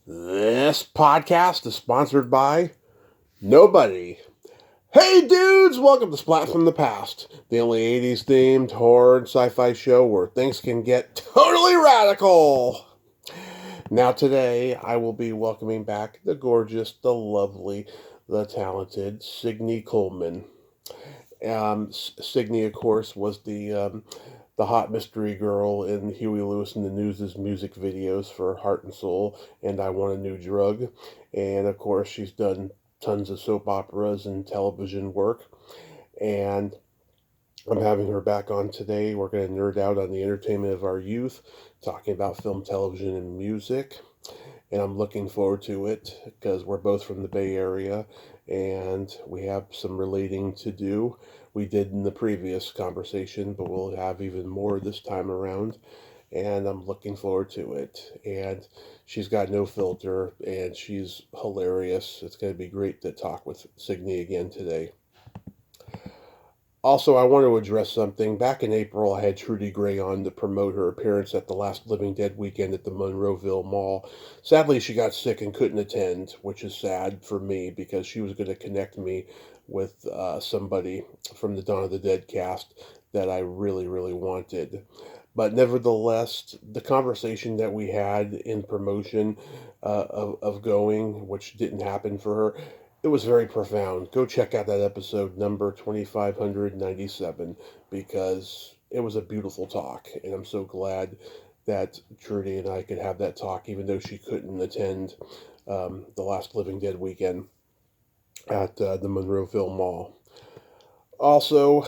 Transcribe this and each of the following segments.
This podcast is sponsored by nobody. Hey dudes, welcome to Splat from the Past, the only 80s themed horror and sci-fi show where things can get totally radical. Now today, I will be welcoming back the gorgeous, the lovely, the talented Signy Coleman. Signy, of course, was the hot mystery girl in Huey Lewis and the News' music videos for Heart and Soul and I Want a New Drug. And of course, she's done tons of soap operas and television work. And I'm having her back on today. We're going to nerd out on the entertainment of our youth, talking about film, television, and music. And I'm looking forward to it because we're both from the Bay Area and we have some relating to do. We did in the previous conversation, but we'll have even more this time around. And I'm looking forward to it. And she's got no filter and she's hilarious. It's going to be great to talk with Signy again today. Also, I want to address something. Back in April, I had Trudy Gray on to promote her appearance at the last Living Dead weekend at the Monroeville Mall. Sadly, she got sick and couldn't attend, which is sad for me because she was going to connect me with somebody from the Dawn of the Dead cast that I really, really wanted. But nevertheless, the conversation that we had in promotion of going, which didn't happen for her, it was very profound. Go check out that episode number 2597 because it was a beautiful talk. And I'm so glad that Trudy and I could have that talk, even though she couldn't attend the last Living Dead weekend at the Monroeville Mall. Also,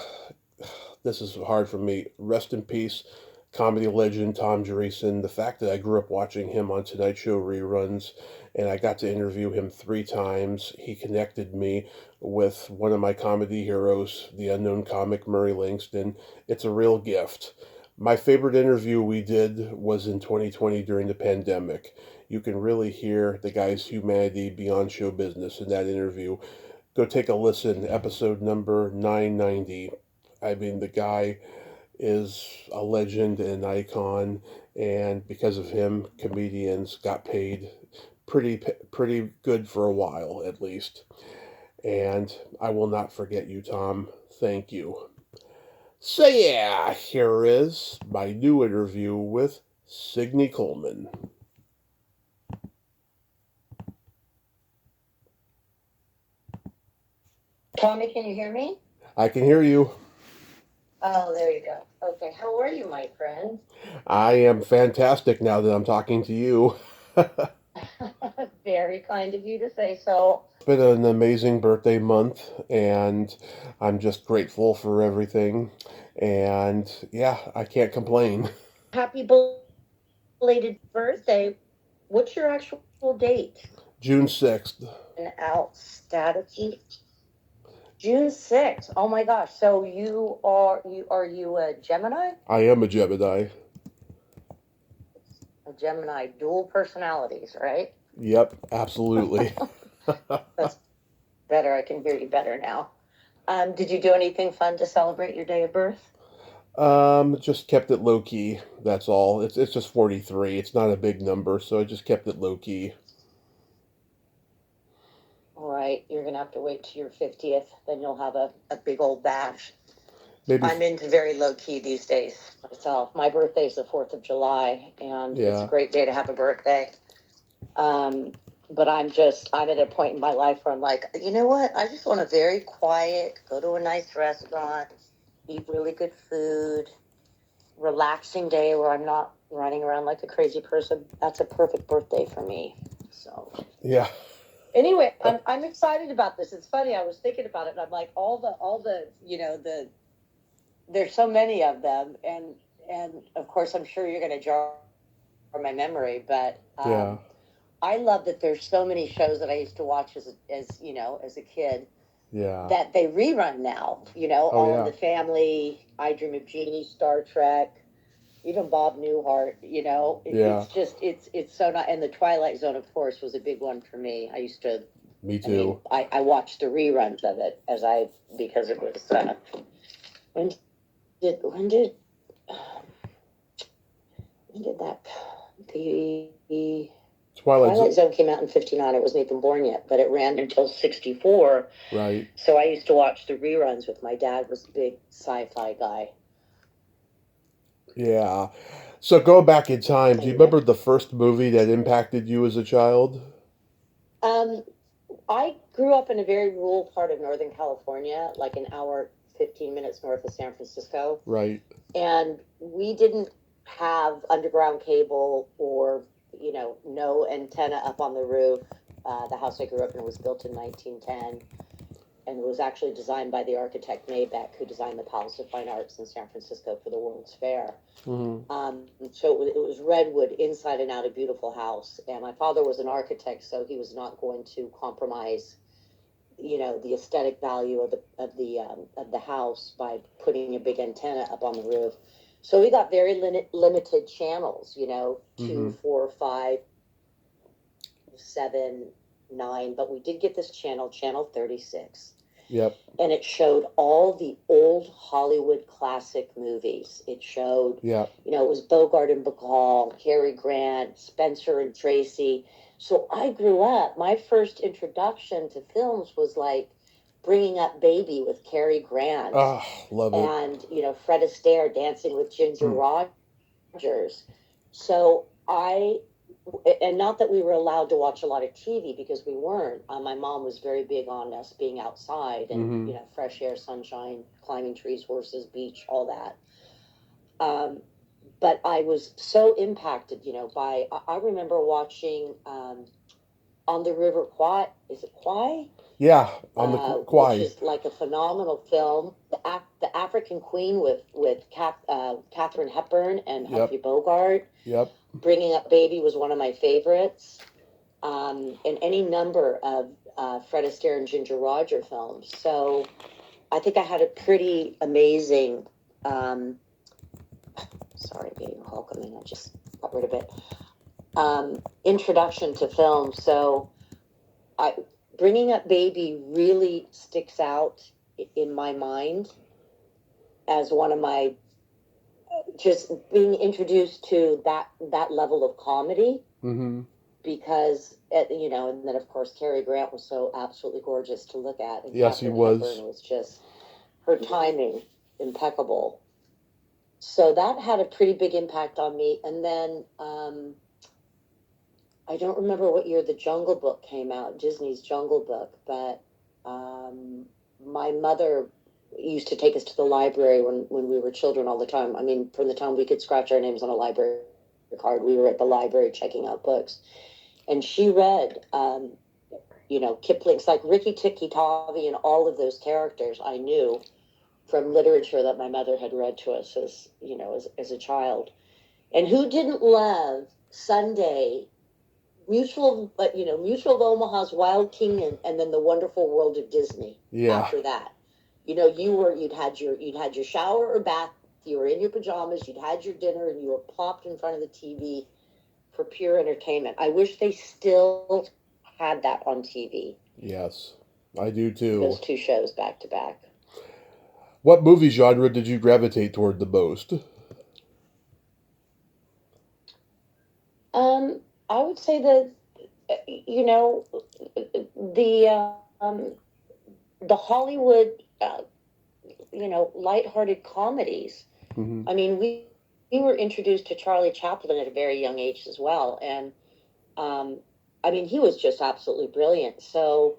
this is hard for me. Rest in peace, comedy legend Tom Dreesen. The fact that I grew up watching him on Tonight Show reruns and I got to interview him 3 times, he connected me with one of my comedy heroes, the unknown comic Murray Langston. It's a real gift. My favorite interview we did was in 2020 during the pandemic. You can really hear the guy's humanity beyond show business in that interview. Go take a listen, episode number 990. I mean, the guy is a legend and an icon, and because of him, comedians got paid pretty good for a while, at least. And I will not forget you, Tom. Thank you. So yeah, here is my new interview with Signy Coleman. Tommy, can you hear me? I can hear you. Oh, there you go. Okay, how are you, my friend? I am fantastic now that I'm talking to you. Very kind of you to say so. It's been an amazing birthday month, and I'm just grateful for everything. And yeah, I can't complain. Happy belated birthday. What's your actual date? June 6th. An out status. June 6th. Oh my gosh. So you a Gemini? I am a Gemini. A Gemini dual personalities, right? Yep, absolutely. That's better. I can hear you better now. Did you do anything fun to celebrate your day of birth? Just kept it low key. That's all. It's just 43. It's not a big number, so I just kept it low key. All right, you're gonna have to wait till your 50th, then you'll have a big old bash. Maybe. I'm into very low key these days myself. My birthday is the 4th of July, and it's a great day to have a birthday. But I'm at a point in my life where I'm like, you know what? I just want a very quiet, go to a nice restaurant, eat really good food, relaxing day where I'm not running around like a crazy person. That's a perfect birthday for me. So yeah. Anyway, I'm excited about this. It's funny. I was thinking about it, and I'm like, all the there's so many of them, and of course, I'm sure you're going to jar my memory, but Yeah. I love that there's so many shows that I used to watch as a kid. Yeah. That they rerun now. All in the Family, I Dream of Jeannie, Star Trek. Even Bob Newhart, it's so not. And the Twilight Zone, of course, was a big one for me. I used to. Me too. I watched the reruns of it because it was. When did that the Twilight Twilight Zone came out in 59. I wasn't even born yet, but it ran until 64. Right. So I used to watch the reruns with my dad, was a big sci-fi guy. Yeah. So go back in time. Do you remember the first movie that impacted you as a child? I grew up in a very rural part of Northern California, like an hour, 15 minutes north of San Francisco. Right. And we didn't have underground cable or, no antenna up on the roof. The house I grew up in was built in 1910. And it was actually designed by the architect Maybach, who designed the Palace of Fine Arts in San Francisco for the World's Fair. So it was redwood inside and out, a beautiful house. And my father was an architect, so he was not going to compromise, the aesthetic value of the house by putting a big antenna up on the roof. So we got very limited channels, 2, 4, 5, 7, 9, but we did get this channel 36. Yep. And it showed all the old Hollywood classic movies. It showed, it was Bogart and Bacall, Cary Grant, Spencer and Tracy. So I grew up, my first introduction to films was like Bringing Up Baby with Cary Grant. Oh, love it. And, Fred Astaire, Dancing with Ginger Rogers. So and not that we were allowed to watch a lot of TV, because we weren't. My mom was very big on us being outside and, fresh air, sunshine, climbing trees, horses, beach, all that. But I was so impacted, by, I remember watching On the River Kwai. Is it Kwai? Yeah, on the Kwai. Which is like a phenomenal film. The African Queen with Katharine Hepburn and Humphrey Bogart. Yep. Bringing Up Baby was one of my favorites. And any number of Fred Astaire and Ginger Rogers films. So I think I had a pretty amazing, sorry, I'm getting a call coming. I just got rid of it. Introduction to film. So Bringing Up Baby really sticks out in my mind as one of my, just being introduced to that level of comedy. Because, and then of course Cary Grant was so absolutely gorgeous to look at. And yes, Katharine he was. Hepburn was just, her timing, impeccable. So that had a pretty big impact on me. And then, I don't remember what year the Jungle Book came out, Disney's Jungle Book, but my mother used to take us to the library when we were children all the time. I mean, from the time we could scratch our names on a library card, we were at the library checking out books. And she read, Kipling's, like Rikki Tikki Tavi and all of those characters I knew from literature that my mother had read to us as a child. And who didn't love Sunday, Mutual of Omaha's Wild King, and then The Wonderful World of Disney. After that, you'd had your shower or bath, you were in your pajamas, you'd had your dinner, and you were plopped in front of the TV for pure entertainment. I wish they still had that on TV. Yes, I do too. Those two shows back to back. What movie genre did you gravitate toward the most? I would say that, the Hollywood, lighthearted comedies. I mean, we were introduced to Charlie Chaplin at a very young age as well. And, he was just absolutely brilliant. So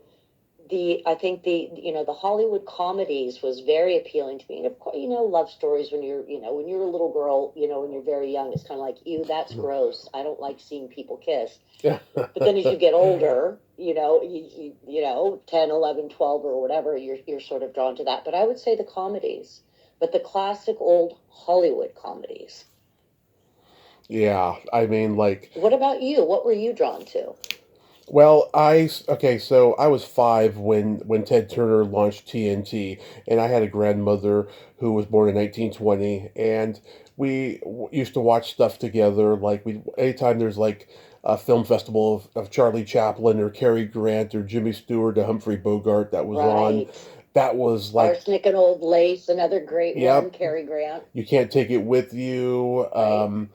I think the Hollywood comedies was very appealing to me. And of course, love stories when you're a little girl, when you're very young, it's kind of like, ew, that's gross. I don't like seeing people kiss. But then as you get older, you 10, 11, 12 or whatever, you're sort of drawn to that. But I would say the comedies, but the classic old Hollywood comedies. Yeah, What about you? What were you drawn to? Well, so I was 5 when Ted Turner launched TNT, and I had a grandmother who was born in 1920, and we used to watch stuff together. Like, anytime there's like a film festival of Charlie Chaplin or Cary Grant or Jimmy Stewart or Humphrey Bogart that was on, That was like, Arsenic and Old Lace, another great one, yep. Cary Grant. You Can't Take It With You. Right.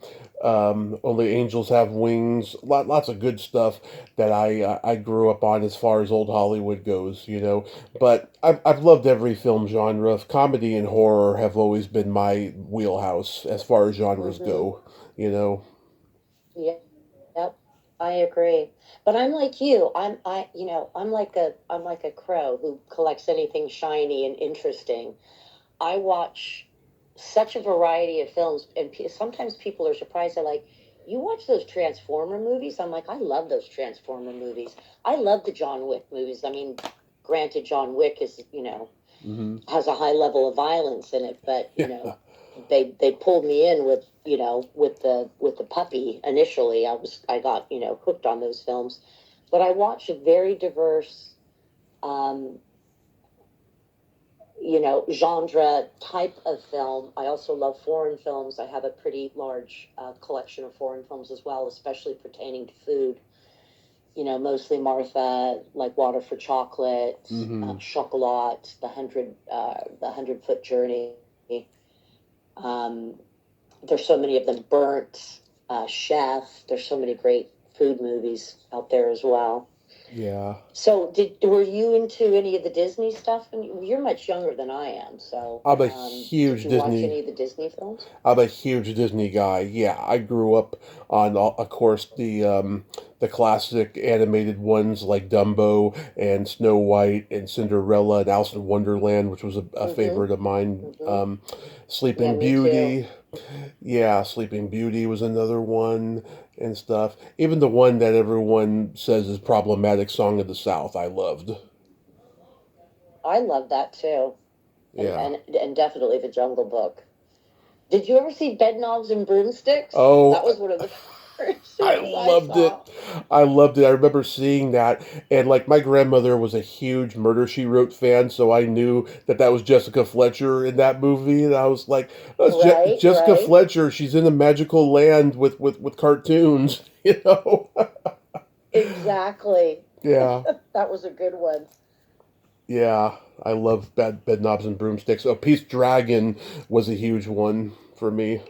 Only Angels Have Wings. Lots of good stuff that I grew up on as far as old Hollywood goes, you know. But I've loved every film genre. Comedy and horror have always been my wheelhouse as far as genres Mm-hmm. go, you know. Yeah. Yep. I agree. But I'm like you. I'm like a crow who collects anything shiny and interesting. I watch such a variety of films, and sometimes people are surprised. They're like, "You watch those Transformer movies?" I'm like, "I love those Transformer movies. I love the John Wick movies. I mean, granted, John Wick is, Hmm. has a high level of violence in it, but Yeah. they pulled me in with with the puppy initially. I got hooked on those films, but I watch a very diverse. Um, genre type of film. I also love foreign films. I have a pretty large collection of foreign films as well, especially pertaining to food. Mostly Martha, like Water for Chocolate, Hmm. Chocolat, the 100 Foot Journey. Um, there's so many of them. Burnt, Chef. There's so many great food movies out there as well. Yeah. So, were you into any of the Disney stuff? And you're much younger than I am. So, I'm a did huge you watch Disney any of the Disney films? I'm a huge Disney guy. Yeah, I grew up on, of course, the classic animated ones like Dumbo and Snow White and Cinderella and Alice in Wonderland, which was a Mm-hmm. favorite of mine. Mm-hmm. Yeah, Sleeping me too. Beauty, yeah, Sleeping Beauty was another one and stuff. Even the one that everyone says is problematic, Song of the South, I loved. I love that too, and Yeah. definitely the Jungle Book. Did you ever see Bedknobs and Broomsticks? That Oh, was one of the first I movies I loved it. saw. I loved it. I remember seeing that, and like my grandmother was a huge Murder She Wrote fan, so I knew that that was Jessica Fletcher in that movie, and I was like, "That's Right, Jessica right. Fletcher. She's in a magical land with cartoons, you know." Exactly. Yeah, That was a good one. yeah. I love Bed Knobs and Broomsticks. Oh, Peace Dragon was a huge one for me.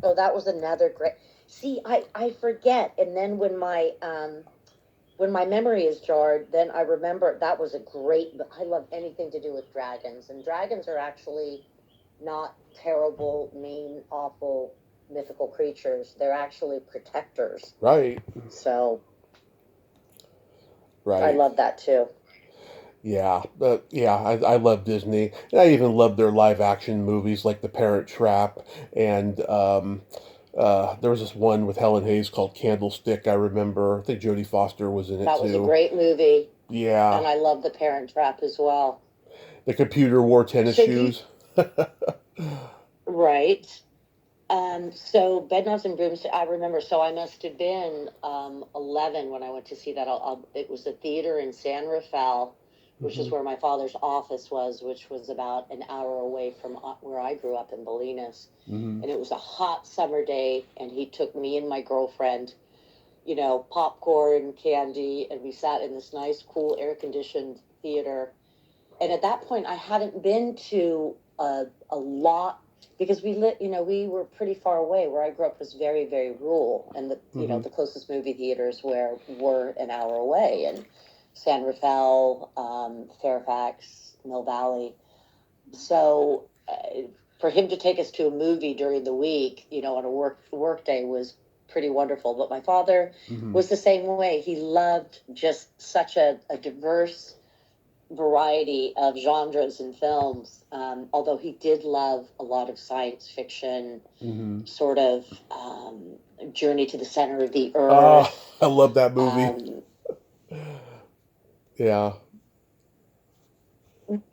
Oh, that was another great. See, I forget, and then when my memory is jarred, then I remember that was a great. I love anything to do with dragons, and dragons are actually not terrible, mean, awful, mythical creatures. They're actually protectors. Right, So I right. love that too. Yeah, yeah, I love Disney. And I even love their live action movies like The Parent Trap, and there was this one with Helen Hayes called Candlestick. I remember. I think Jodie Foster was in it That was a too. great movie, Yeah, and I love The Parent Trap as well. the computer wore tennis So do you, shoes. right? So Bedknobs and Brooms, I remember. So I must have been 11 when I went to see that. It was a theater in San Rafael, which is Hmm. where my father's office was, which was about an hour away from where I grew up in Bolinas. Hmm. And it was a hot summer day, and he took me and my girlfriend, popcorn, candy, and we sat in this nice, cool, air conditioned theater. And at that point, I hadn't been to a lot because we were pretty far away. Where I grew up was very, very rural, and Hmm. the closest movie theaters were an hour away, and San Rafael, Fairfax, Mill Valley. So for him to take us to a movie during the week, on a work day was pretty wonderful. But my father Hmm. was the same way. He loved just such a diverse variety of genres and films. Although he did love a lot of science fiction, Hmm. sort of journey to the center of the Ah, earth, I love that movie. um, Yeah.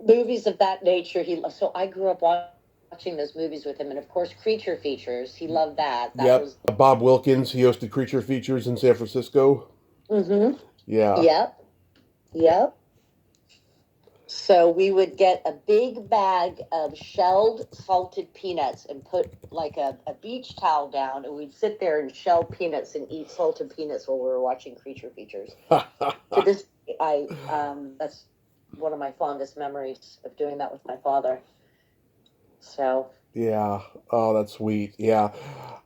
movies of that nature. So I grew up watching those movies with him, and of course, creature features. He loved that. That Yep. was. Bob Wilkins, he hosted Creature Features in San Francisco. Mm-hmm. Yeah. Yep. Yep. So we would get a big bag of shelled salted peanuts and put like a beach towel down, and we'd sit there and shell peanuts and eat salted peanuts while we were watching creature features. To this, I that's one of my fondest memories of doing that with my father. So. Yeah. Oh, that's sweet. Yeah.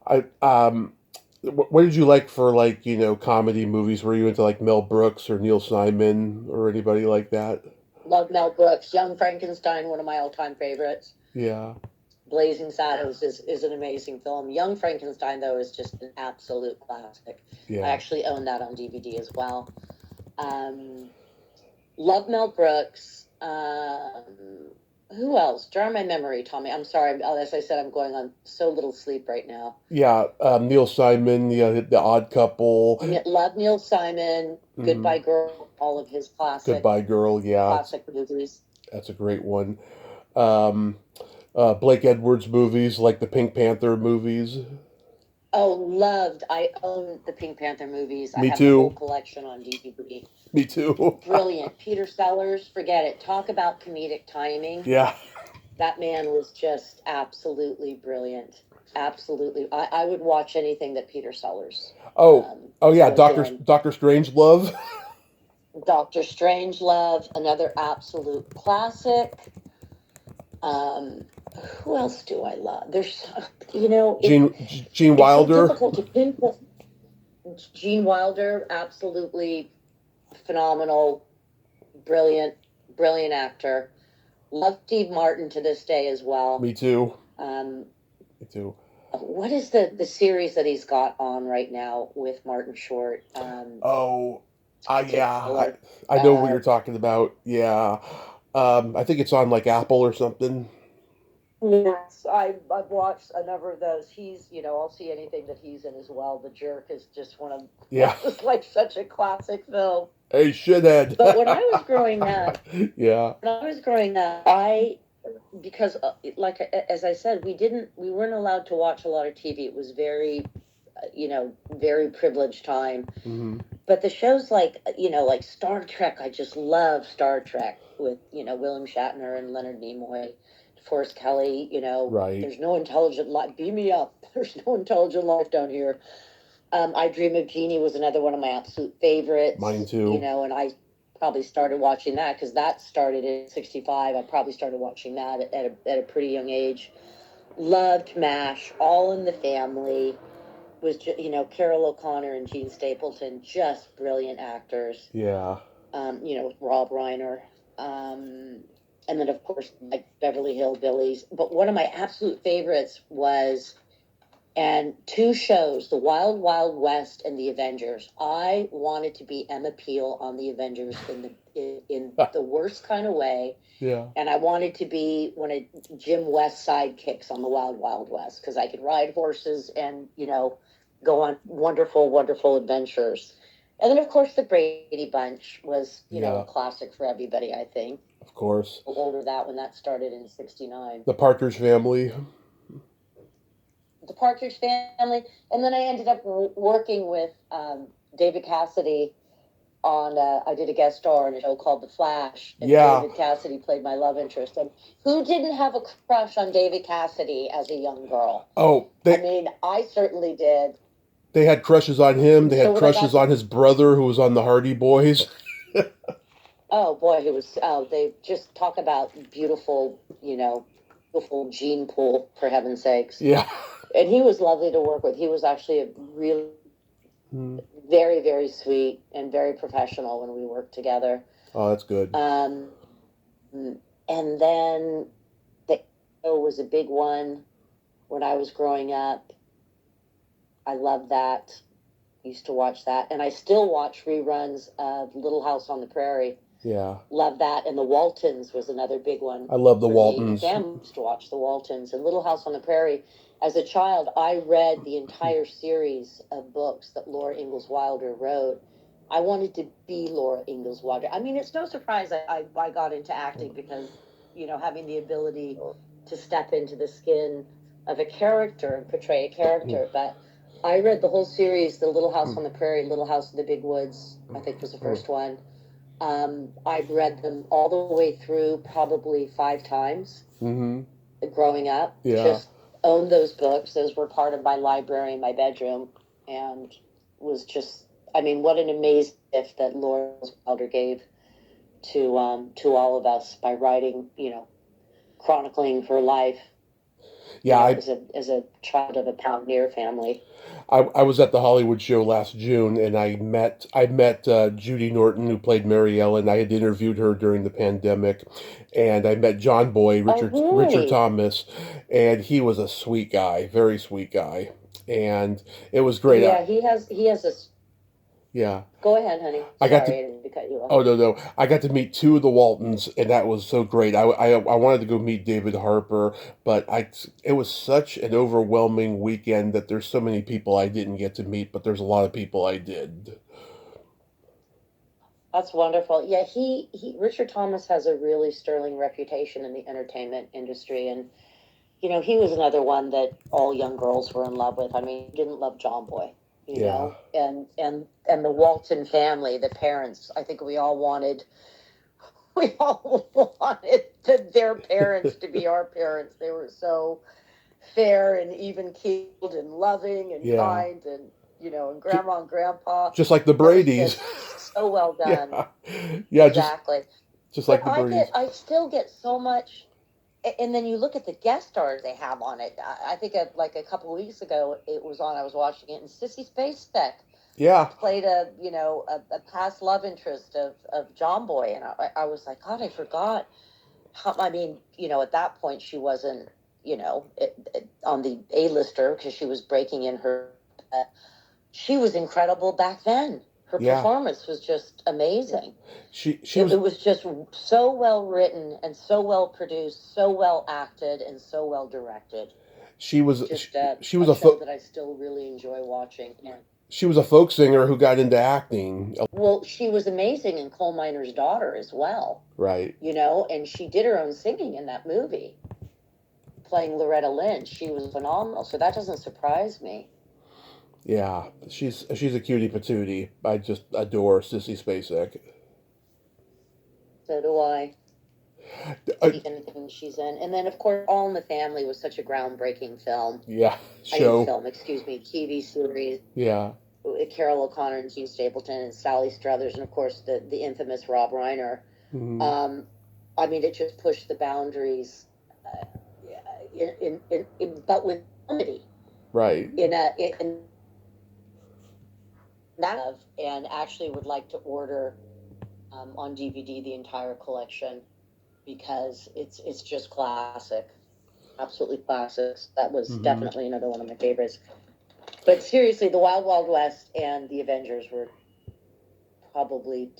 I what did you like for like, comedy movies? Were you into like Mel Brooks or Neil Simon or anybody like that? Love Mel Brooks. Young Frankenstein, one of my all-time favorites. Yeah. Blazing Saddles is an amazing film. Young Frankenstein, though, is just an absolute classic. Yeah. I actually own that on DVD as well. Love Mel Brooks. Who else? Jar my memory, Tommy. I'm sorry. As I said, I'm going on so little sleep right now. Yeah, Neil Simon, the Odd Couple. Love Neil Simon. Goodbye Girl. All of his Goodbye Girl. Yeah, classic movies. That's a great one. Blake Edwards movies, like the Pink Panther movies. Oh, loved. I own the Pink Panther movies. Me I have too. the whole collection on DVD. Me too. Brilliant. Peter Sellers, forget it. Talk about comedic timing. Yeah. That man was just absolutely brilliant. Absolutely. I would watch anything that Peter Sellers. Yeah, Doctor Strangelove. Doctor Strangelove, another absolute classic. Who else do I love? There's, Gene Wilder. It's so difficult to pinpoint. Gene Wilder, absolutely phenomenal, brilliant actor. Love Steve Martin to this day as well. Me too. Me too. What is the series that he's got on right now with Martin Short? Yeah. I know what you're talking about. Yeah. I think it's on like Apple or something. Yes, I've watched a number of those. He's, I'll see anything that he's in as well. The Jerk is just one of, just like such a classic film. Hey, shithead. But when I was growing up, yeah. When I was growing up, because like as I said, we weren't allowed to watch a lot of TV. It was very, very privileged time. Mm-hmm. But the shows like Star Trek, I just love Star Trek with, William Shatner and Leonard Nimoy. Forrest Kelly, right. There's no intelligent life. Beam me up. There's no intelligent life down here. I Dream of Jeannie was another one of my absolute favorites. Mine too. And I probably started watching that because that started in '65. I probably started watching that at a pretty young age. Loved MASH, All in the Family. Was Carol O'Connor and Gene Stapleton, just brilliant actors. Yeah. With Rob Reiner. And then, of course, like Beverly Hillbillies. But one of my absolute favorites was, and two shows, The Wild Wild West and The Avengers. I wanted to be Emma Peel on The Avengers in the worst kind of way. Yeah. And I wanted to be one of Jim West's sidekicks on The Wild Wild West because I could ride horses and, go on wonderful, wonderful adventures. And then, of course, The Brady Bunch was, a classic for everybody, I think. Of course. Older that when that started in '69. The Partridge Family. The Partridge Family. And then I ended up working with David Cassidy on, I did a guest star on a show called The Flash. And David Cassidy played my love interest. And who didn't have a crush on David Cassidy as a young girl? I certainly did. They had crushes on him. They had crushes on his brother who was on the Hardy Boys. Oh, boy, they just talk about beautiful, beautiful gene pool, for heaven's sakes. Yeah. And he was lovely to work with. He was actually a really very, very sweet and very professional when we worked together. Oh, that's good. And then the show was a big one when I was growing up. I loved that. Used to watch that. And I still watch reruns of Little House on the Prairie. Yeah. Love that. And the Waltons was another big one. I love the Waltons. My family used to watch the Waltons. And Little House on the Prairie. As a child, I read the entire series of books that Laura Ingalls Wilder wrote. I wanted to be Laura Ingalls Wilder. I mean, it's no surprise I got into acting because, having the ability to step into the skin of a character and portray a character. But I read the whole series, The Little House on the Prairie, Little House in the Big Woods, I think was the first one. I've read them all the way through probably 5 times growing up. Yeah. Just owned those books. Those were part of my library in my bedroom and was just, what an amazing gift that Laura Wilder gave to all of us by writing, chronicling her life. Yeah, as a child of a pioneer family. I was at the Hollywood show last June, and I met Judy Norton, who played Mary Ellen. I had interviewed her during the pandemic, and I met John Boy, Richard Thomas, and he was a sweet guy, very sweet guy, and it was great. Yeah, he has a. Yeah. Go ahead, honey. I didn't cut you off. Oh, no. I got to meet two of the Waltons, and that was so great. I wanted to go meet David Harper, but it was such an overwhelming weekend that there's so many people I didn't get to meet, but there's a lot of people I did. That's wonderful. Yeah, Richard Thomas has a really sterling reputation in the entertainment industry, and he was another one that all young girls were in love with. I mean, he didn't love John Boy. You know, and the Walton family, the parents, I think we all wanted their parents to be our parents. They were so fair and even-keeled and loving and kind, and and grandma and grandpa. Just like the Bradys. So well done. Yeah, exactly. Just like the Bradys. I still get so much. And then you look at the guest stars they have on it. I think like a couple of weeks ago, it was on. I was watching it, and Sissy Spacek played a past love interest of John Boy, and I was like, God, I forgot. I mean, at that point she wasn't, on the A-lister because she was breaking in her. She was incredible back then. Her performance was just amazing. It was just so well written and so well produced, so well acted, and so well directed. She was a show that I still really enjoy watching. Yeah. She was a folk singer who got into acting. Well, she was amazing in Coal Miner's Daughter as well. Right. And she did her own singing in that movie, playing Loretta Lynch. She was phenomenal, so that doesn't surprise me. Yeah, she's a cutie patootie. I just adore Sissy Spacek. So do I. Anything she's in, and then of course, All in the Family was such a groundbreaking film. Yeah, TV series. Yeah. Carol O'Connor and Gene Stapleton and Sally Struthers, and of course the infamous Rob Reiner. Mm-hmm. I mean, it just pushed the boundaries, but with comedy. Right. And actually would like to order on DVD the entire collection because it's just classic, absolutely classic. That was definitely another one of my favorites. But seriously, The Wild Wild West and The Avengers were probably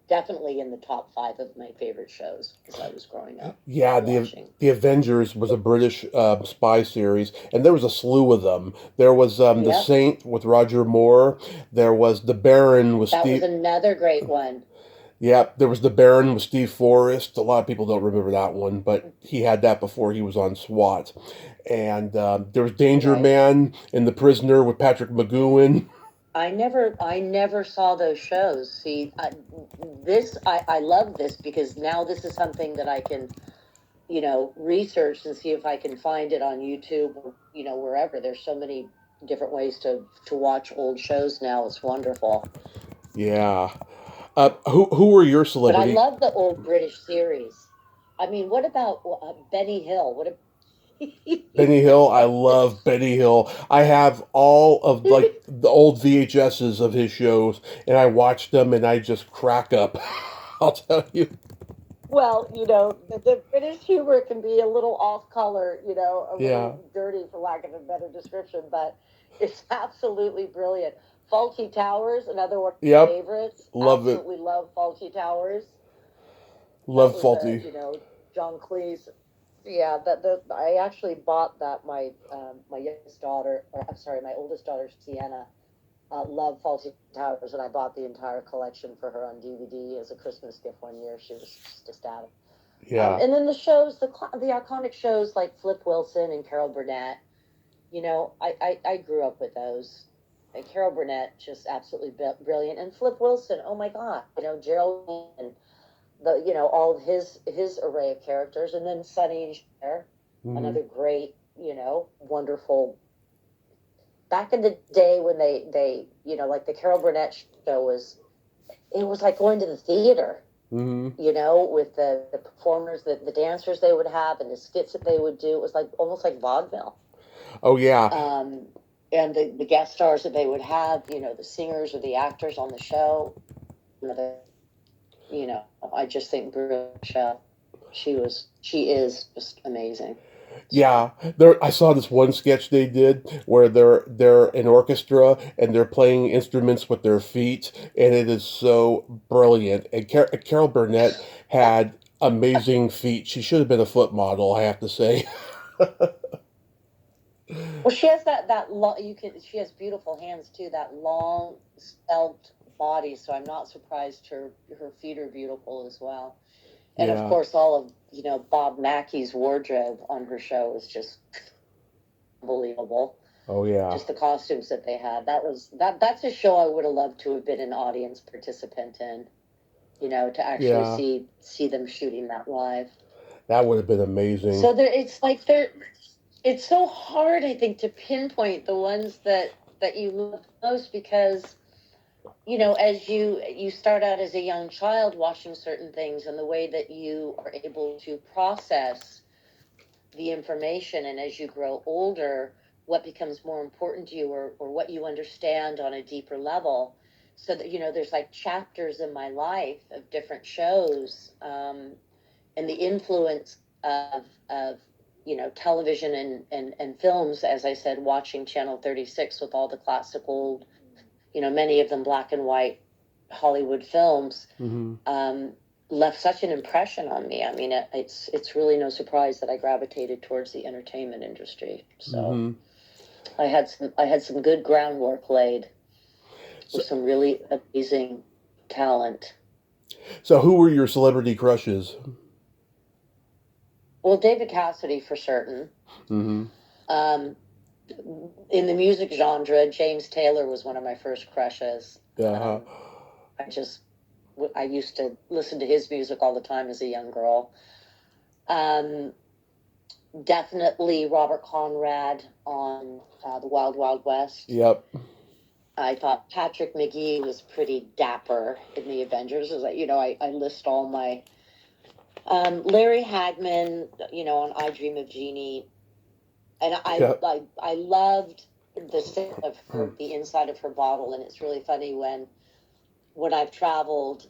definitely in the top 5 of my favorite shows as I was growing up. Yeah, the Avengers was a British spy series, and there was a slew of them. There was The Saint with Roger Moore. There was The Baron with Steve. That was another great one. Yeah, there was The Baron with Steve Forrest. A lot of people don't remember that one, but he had that before he was on SWAT. And there was Danger Man and The Prisoner with Patrick McGowan. I never saw those shows. See, I love this because now this is something that I can, research and see if I can find it on YouTube or, wherever. There's so many different ways to watch old shows now. It's wonderful. Yeah. Who were your celebrities? But I love the old British series. I mean, what about Benny Hill? Benny Hill, I love Benny Hill. I have all of the old VHSs of his shows, and I watch them, and I just crack up. I'll tell you. Well, the British humor can be a little off color, a little dirty, for lack of a better description, but it's absolutely brilliant. Fawlty Towers, another one of my favorites. Absolutely love Fawlty Towers. Love Fawlty. John Cleese. Yeah, I actually bought that. My youngest daughter, my oldest daughter, Sienna, loved Fawlty Towers, and I bought the entire collection for her on DVD as a Christmas gift one year. She was just ecstatic. Yeah. And then the shows, the iconic shows like Flip Wilson and Carol Burnett. I grew up with those. And Carol Burnett, just absolutely brilliant, and Flip Wilson. Oh my God, Geraldine and all of his array of characters, and then Sonny and Cher, another great, wonderful. Back in the day when they like the Carol Burnett show was it was like going to the theater. Mm-hmm. You know, with the performers, the dancers they would have, and the skits that they would do. It was like almost like vaudeville. Oh yeah. And the guest stars that they would have, you know, the singers or the actors on the show. You know, I just think brilliant show. She is just amazing. Yeah, there. I saw this one sketch they did where they're an orchestra and they're playing instruments with their feet, and it is so brilliant. And Carol Burnett had amazing feet. She should have been a foot model, I have to say. Well, she has that long. She has beautiful hands too. That long, svelte body. So I'm not surprised her feet are beautiful as well. And of Yeah. course, all of Bob Mackey's wardrobe on her show is just unbelievable. Oh yeah. Just the costumes that they had. That's a show I would have loved to have been an audience participant in. You know, to actually see them shooting that live. That would have been amazing. So it's so hard, I think, to pinpoint the ones that you love most because, you know, as you start out as a young child watching certain things and the way that you are able to process the information, and as you grow older, what becomes more important to you or what you understand on a deeper level. So that, you know, there's like chapters in my life of different shows, and the influence of you know, television and films, as I said, watching Channel 36 with all the classic old, you know, many of them black and white Hollywood films, left such an impression on me. I mean, it's really no surprise that I gravitated towards the entertainment industry. So I had some good groundwork laid with some really amazing talent. So who were your celebrity crushes? Well, David Cassidy for certain. In the music genre, James Taylor was one of my first crushes. I used to listen to his music all the time as a young girl. Definitely Robert Conrad on the Wild Wild West. Yep. I thought Patrick McGee was pretty dapper in the Avengers. As you know, I list all my Larry Hagman, you know, on I Dream of Jeannie, and I loved the scent of the inside of her bottle, and it's really funny when I've traveled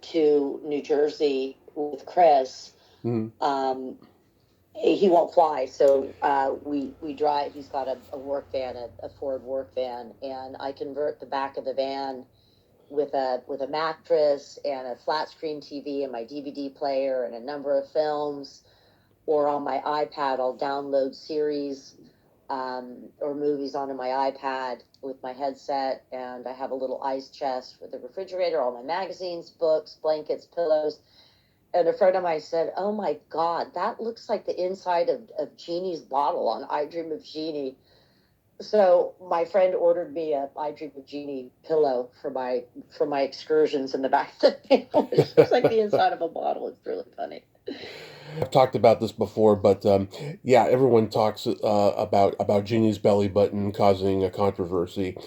to New Jersey with Chris. He won't fly, so we drive. He's got a work van, a Ford work van, and I convert the back of the van with a mattress and a flat screen TV and my DVD player and a number of films, or on my iPad I'll download series or movies onto my iPad with my headset, and I have a little ice chest with a refrigerator, all my magazines, books, blankets, pillows. And a friend of mine said, "Oh my God, that looks like the inside of Jeannie's bottle on I Dream of Jeannie." So my friend ordered me a I Dream of Jeannie pillow for my excursions in the back of the van. It looks like the inside of a bottle. It's really funny. I've talked about this before, but yeah, everyone talks about Jeannie's belly button causing a controversy.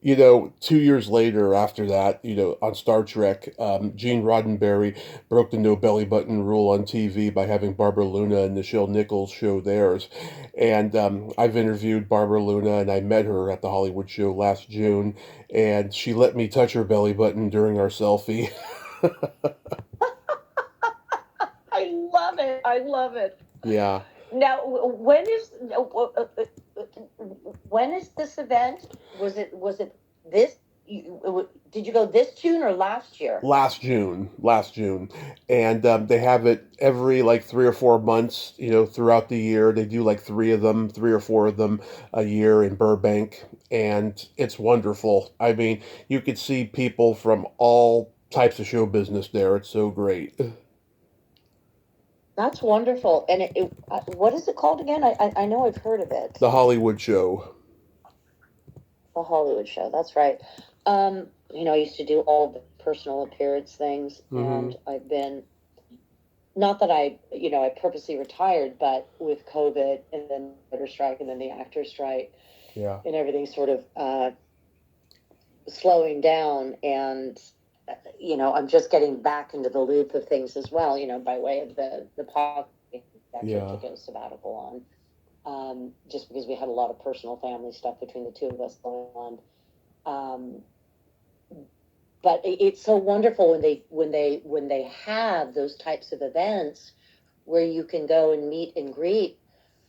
You know, 2 years later after that, you know, on Star Trek, Gene Roddenberry broke the no belly button rule on TV by having Barbara Luna and Nichelle Nichols show theirs. And I've interviewed Barbara Luna, and I met her at the Hollywood show last June, and she let me touch her belly button during our selfie. I love it. I love it. Yeah. Now, when is this event? Was it this? Did you go this June or last year? Last June, and they have it every like 3 or 4 months, you know, throughout the year. They do like three or four of them a year in Burbank, and it's wonderful. I mean, you could see people from all types of show business there. It's so great. That's wonderful. And what is it called again? I know I've heard of it. The Hollywood Show. The Hollywood Show. That's right. You know, I used to do all the personal appearance things, and I've been, not that I purposely retired, but with COVID and then the writer strike and then the actor strike, and everything sort of slowing down, and I'm just getting back into the loop of things as well, by way of the podcast actually took a sabbatical on, just because we had a lot of personal family stuff between the two of us going on. But it's so wonderful when they have those types of events where you can go and meet and greet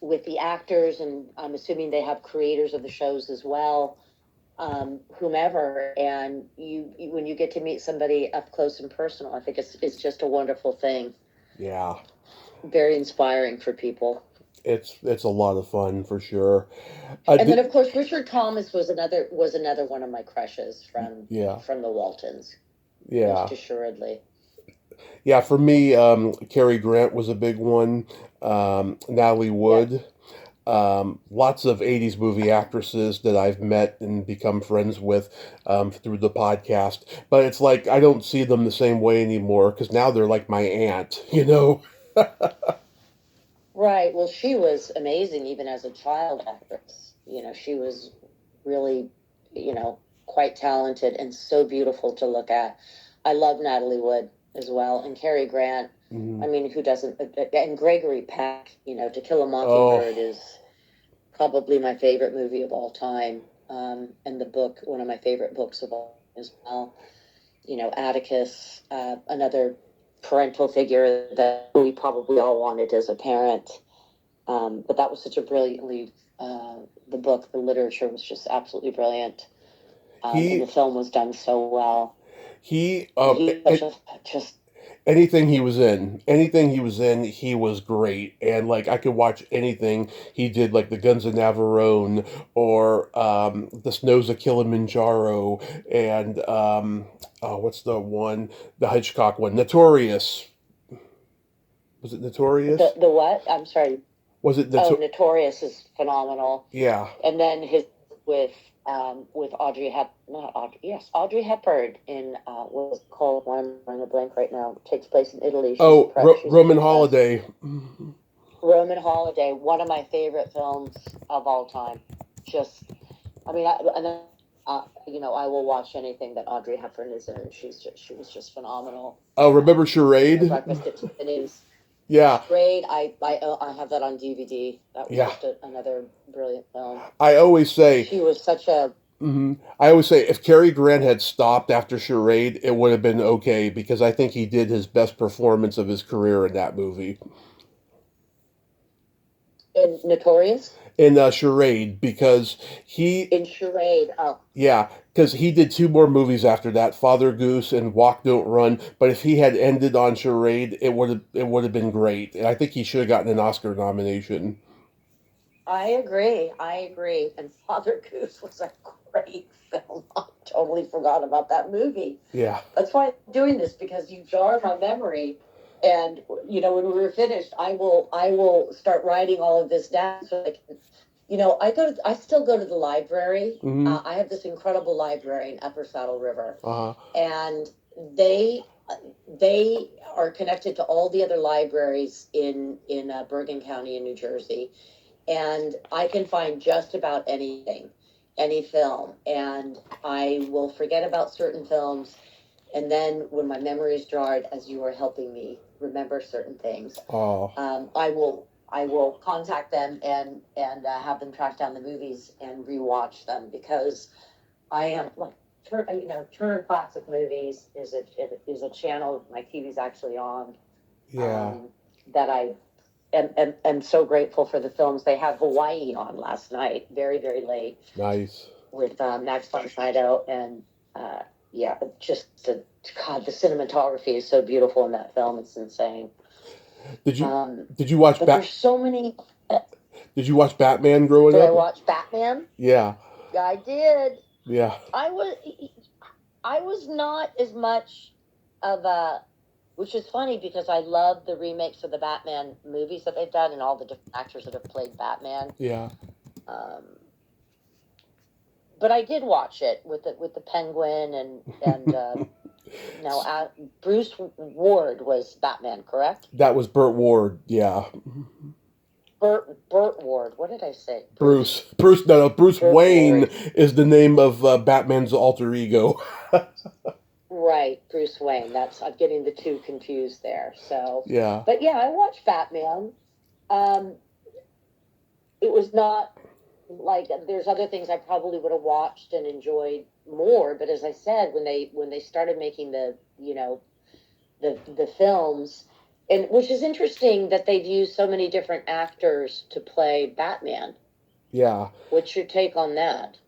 with the actors, and I'm assuming they have creators of the shows as well, whomever, and you when you get to meet somebody up close and personal, I think it's just a wonderful thing. Yeah. Very inspiring for people. It's a lot of fun for sure. And then of course Richard Thomas was another one of my crushes from the Waltons. Yeah. Most assuredly. Yeah, for me, Cary Grant was a big one. Natalie Wood. Lots of 80s movie actresses that I've met and become friends with through the podcast. But it's like I don't see them the same way anymore because now they're like my aunt, Right. Well, she was amazing even as a child actress. She was really, quite talented and so beautiful to look at. I love Natalie Wood as well, and Cary Grant. Mm-hmm. I mean, who doesn't? And Gregory Peck. To Kill a Mockingbird is probably my favorite movie of all time, and the book, one of my favorite books of all as well. Atticus, another parental figure that we probably all wanted as a parent. But that was such a brilliantly, the book, the literature was just absolutely brilliant. And the film was done so well. Anything he was in, he was great. And like I could watch anything he did, like the Guns of Navarone or the Snows of Kilimanjaro, and what's the one, the Hitchcock one, Notorious. Was it Notorious? The what? I'm sorry. Was it Notorious is phenomenal. Yeah. And then his with Audrey Hepburn in what's it called? I'm on a blank right now. It takes place in Italy. Roman Holiday. Roman Holiday, one of my favorite films of all time. I will watch anything that Audrey Hepburn is in. She was just phenomenal. Oh, remember Charade? Breakfast at Tiffany's. Yeah. Charade, I have that on DVD. That was just another brilliant film. I always say she was such a. Mm-hmm. I always say if Cary Grant had stopped after Charade, it would have been okay because I think he did his best performance of his career in that movie. In Notorious? In Charade, because in Charade, oh. Yeah, because he did two more movies after that, Father Goose and Walk Don't Run. But if he had ended on Charade, it would have been great. And I think he should have gotten an Oscar nomination. I agree. And Father Goose was a great film. I totally forgot about that movie. Yeah. That's why I'm doing this, because you jar my memory. And, when we're finished, I will start writing all of this down so I can, I still go to the library. Mm-hmm. I have this incredible library in Upper Saddle River. Uh-huh. And they are connected to all the other libraries in Bergen County in New Jersey. And I can find just about anything, any film. And I will forget about certain films. And then when my memory is jarred, as you are helping me remember certain things, I will contact them and have them track down the movies and rewatch them, because I am like Turner Classic Movies is a channel my TV's actually on. Yeah. That I am so grateful for the films. They had Hawaii on last night, very, very late. Nice. With Max von Sydow, and the cinematography is so beautiful in that film. It's insane. Did you watch there's so many. Did you watch Batman growing up? Did I watch Batman? Yeah. Yeah, I did. Yeah. I was not as much of a, which is funny because I love the remakes of the Batman movies that they've done and all the different actors that have played Batman. Yeah. But I did watch it with the Penguin and Bruce Ward was Batman, correct? That was Burt Ward, yeah. Burt Ward. What did I say? Bruce Wayne Ward is the name of Batman's alter ego. Right, Bruce Wayne. I'm getting the two confused there. So yeah, but yeah, I watched Batman. It was not like there's other things I probably would have watched and enjoyed more. But as I said, when they started making the the films, and which is interesting that they've used so many different actors to play Batman. Yeah. What's your take on that?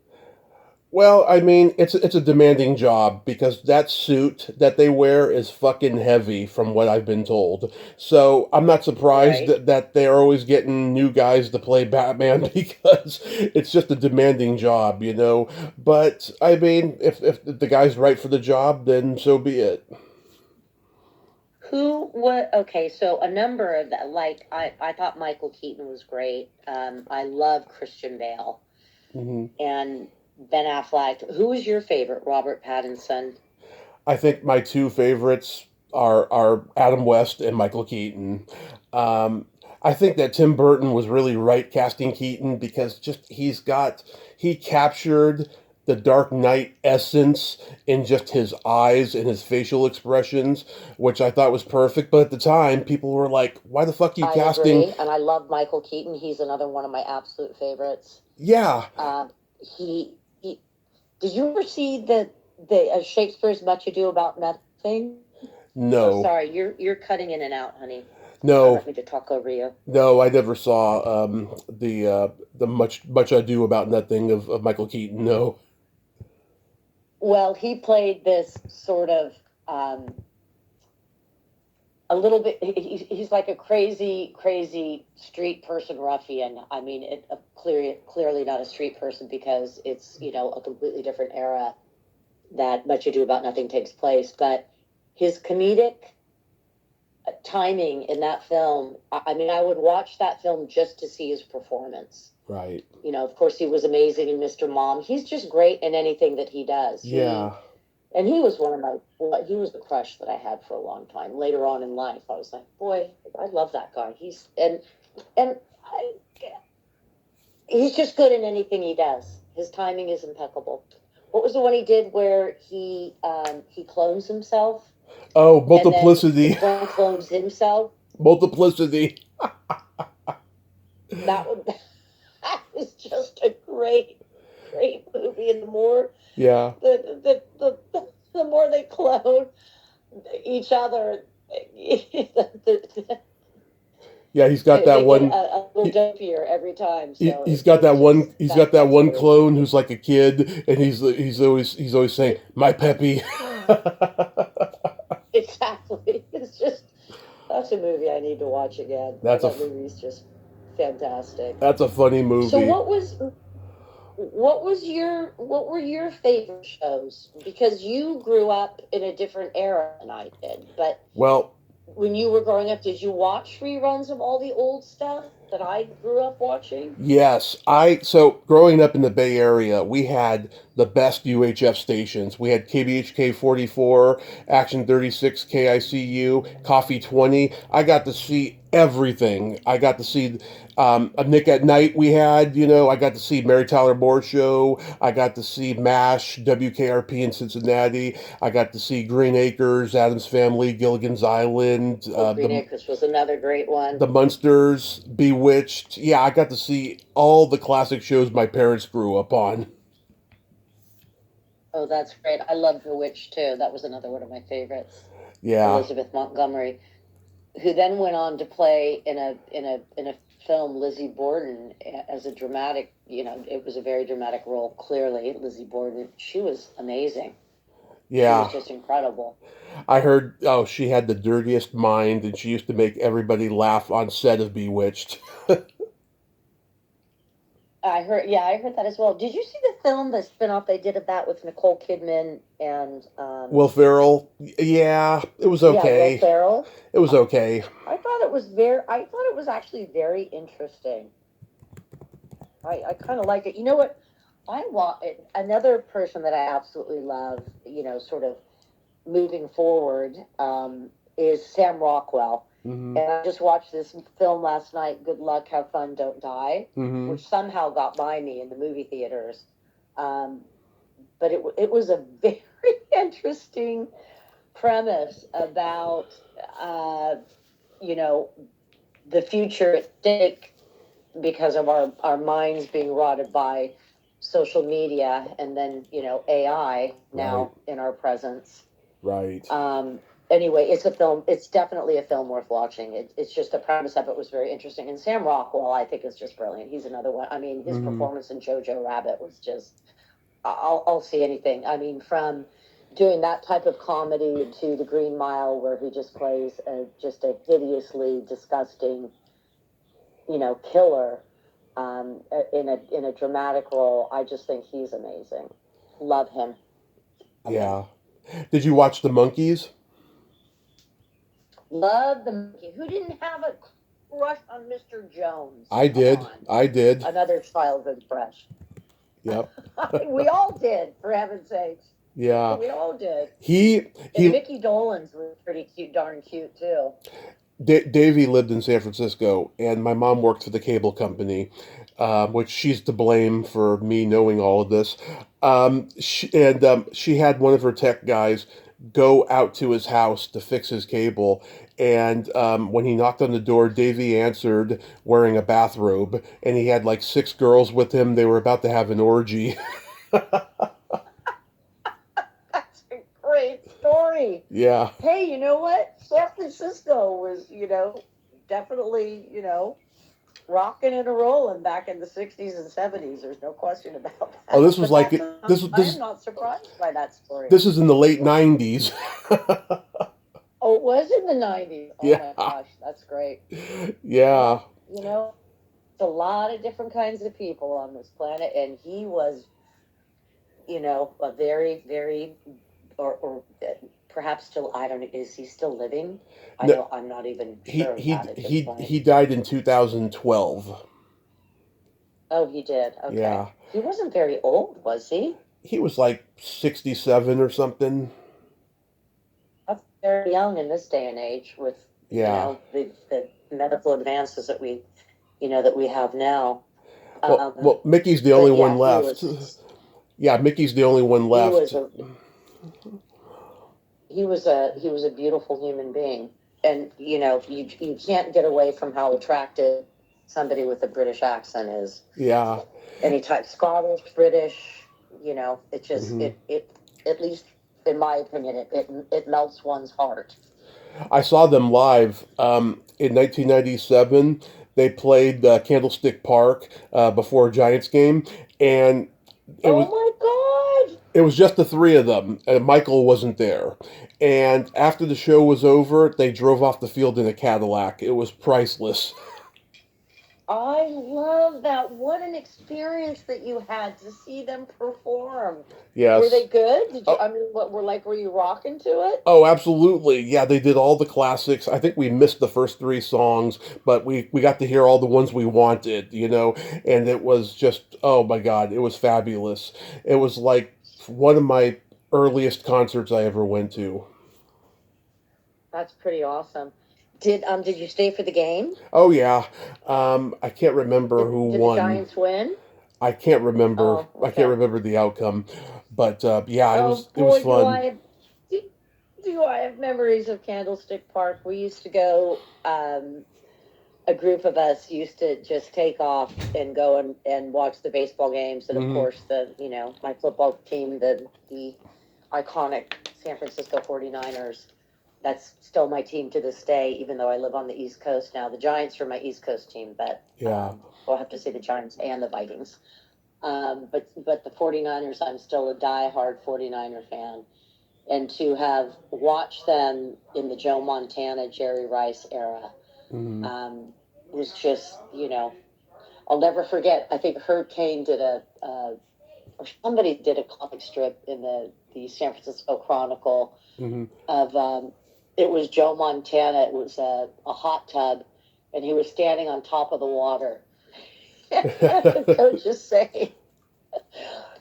Well, I mean, it's a demanding job because that suit that they wear is fucking heavy, from what I've been told. So I'm not surprised that they're always getting new guys to play Batman because it's just a demanding job, you know. But I mean, if the guy's right for the job, then so be it. Okay, so a number of that, like I thought Michael Keaton was great. I love Christian Bale. Mm-hmm. And Ben Affleck. Who is your favorite? Robert Pattinson. I think my two favorites are Adam West and Michael Keaton. I think that Tim Burton was really right casting Keaton because he captured the Dark Knight essence in just his eyes and his facial expressions, which I thought was perfect. But at the time, people were like, "Why the fuck are you casting?" Agree, and I love Michael Keaton. He's another one of my absolute favorites. Yeah. He did you ever see the Shakespeare's Much Ado About Nothing? No. Oh, sorry, you're cutting in and out, honey. No. I want me to talk over you. No, I never saw the Much Ado About Nothing of Michael Keaton. No. Well, he played this sort of a little bit. He's like a crazy street person ruffian. I mean, clearly not a street person because it's a completely different era that Much Ado About Nothing takes place. But his comedic timing in that film, I mean, I would watch that film just to see his performance. Right. Of course, he was amazing in Mr. Mom. He's just great in anything that he does. Yeah. And he was he was the crush that I had for a long time. Later on in life, I was like, boy, I love that guy. He's just good in anything he does. His timing is impeccable. What was the one he did where he clones himself? Oh, Multiplicity. And then clones himself. Multiplicity. that was just a great movie. And the more the more they clone each other, yeah, he's got that one. A little dopier every time. So he's got that one. He's got that one clone who's like a kid, and he's always saying, "My Peppy." Exactly. That's a movie I need to watch again. That movie's just fantastic. That's a funny movie. So what were your favorite shows? Because you grew up in a different era than I did. But when you were growing up, did you watch reruns of all the old stuff that I grew up watching? Yes. So growing up in the Bay Area, we had the best UHF stations. We had KBHK 44, Action 36, KICU, Coffee 20. I got to see everything. I got to see Nick at Night we had, I got to see Mary Tyler Moore Show. I got to see MASH, WKRP in Cincinnati. I got to see Green Acres, Addams Family, Gilligan's Island. Green Acres was another great one. The Munsters, Bewitched. Yeah, I got to see all the classic shows my parents grew up on. Oh, that's great. I love Bewitched too. That was another one of my favorites. Yeah. Elizabeth Montgomery, who then went on to play in a film, Lizzie Borden, as a dramatic, it was a very dramatic role, clearly. Lizzie Borden, she was amazing. Yeah. She was just incredible. I heard, she had the dirtiest mind, and she used to make everybody laugh on set of Bewitched. I heard that as well. Did you see the film, the spinoff they did of that with Nicole Kidman and Will Ferrell? Yeah, it was okay. Yeah, Will Ferrell. It was okay. I thought it was actually very interesting. I kind of like it. You know what? Another person that I absolutely love, sort of moving forward, is Sam Rockwell. Mm-hmm. And I just watched this film last night, Good Luck, Have Fun, Don't Die, Mm-hmm. which somehow got by me in the movie theaters. But it was a very interesting premise about, you know, the future at stake because of our minds being rotted by social media and then, AI now Right. in our presence. Right. Anyway, it's a film. It's definitely a film worth watching. It's just the premise of it was very interesting. And Sam Rockwell, I think, is just brilliant. He's another one. I mean, his Mm-hmm. performance in Jojo Rabbit was just, I'll see anything. I mean, from doing that type of comedy to The Green Mile, where he just plays just a hideously disgusting, killer in a dramatic role. I just think he's amazing. Love him. Yeah. Did you watch the Monkees? Love the monkey. Who didn't have a crush on Mr. Jones? I Come did. on. I did. Another childhood crush. Yep. I mean, we all did, for heaven's sakes. Yeah. We all did. He And Mickey Dolenz was pretty cute, darn cute too. Davey lived in San Francisco, and my mom worked for the cable company, which she's to blame for me knowing all of this. She had one of her tech guys go out to his house to fix his cable. And when he knocked on the door, Davey answered wearing a bathrobe, and he had like 6 girls with him. They were about to have an orgy. That's a great story. Yeah. Hey, you know what? San Francisco was, definitely, rocking and a rolling back in the 60s and 70s. There's no question about that. Oh, this was like I'm not surprised by that story. This is in the late 90s. Oh, it was in the 90s. Oh Yeah. my gosh, that's great. Yeah. It's a lot of different kinds of people on this planet, and he was, a very, very, or perhaps still, I don't know, is he still living? I'm not even sure of that at this point. He died in 2012. Oh, he did. Okay. Yeah. He wasn't very old, was he? He was like 67 or something. That's very young in this day and age with, the medical advances that we have now. Well, Mickey's the only one left. Yeah, Mickey's the only one left. He was a beautiful human being, and you can't get away from how attractive somebody with a British accent is. Yeah. Any type, Scottish, British, it just it at least in my opinion it melts one's heart. I saw them live in 1997. They played Candlestick Park before a Giants game, and my God! It was just the three of them. Michael wasn't there. And after the show was over, they drove off the field in a Cadillac. It was priceless. I love that. What an experience that you had to see them perform. Yes. Were they good? Did you? Were you rocking to it? Oh, absolutely. Yeah, they did all the classics. I think we missed the first 3 songs, but we got to hear all the ones we wanted, and it was just, oh my God, it was fabulous. It was like one of my earliest concerts I ever went to. That's pretty awesome. Did you stay for the game? Oh yeah. I can't remember who won. Did the Giants win? I can't remember. Oh, okay. I can't remember the outcome, but yeah, it was fun. Do I have memories of Candlestick Park? We used to go. A group of us used to just take off and go and watch the baseball games, and of course my football team, the iconic San Francisco 49ers. That's still my team to this day, even though I live on the East Coast now. The Giants are my East Coast team, but we'll have to say the Giants and the Vikings. But the 49ers, I'm still a diehard 49er fan. And to have watched them in the Joe Montana, Jerry Rice era was just, I'll never forget. I think Herb Cain did or somebody did a comic strip in the San Francisco Chronicle of... it was Joe Montana. It was a hot tub, and he was standing on top of the water. The coach is saying,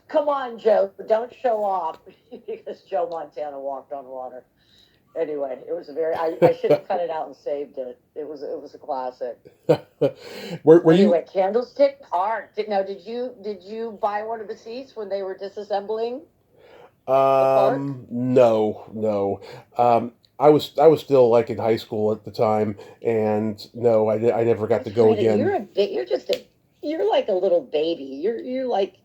"Come on, Joe, don't show off," because Joe Montana walked on water. Anyway, it was I should have cut it out and saved it. It was a classic. Were you? Anyway, Candlestick Park. Did you buy one of the seats when they were disassembling the park? No, no. I was still like in high school at the time, and no, I never got to That's go right. And again. you're a bit. You're like a little baby. You're like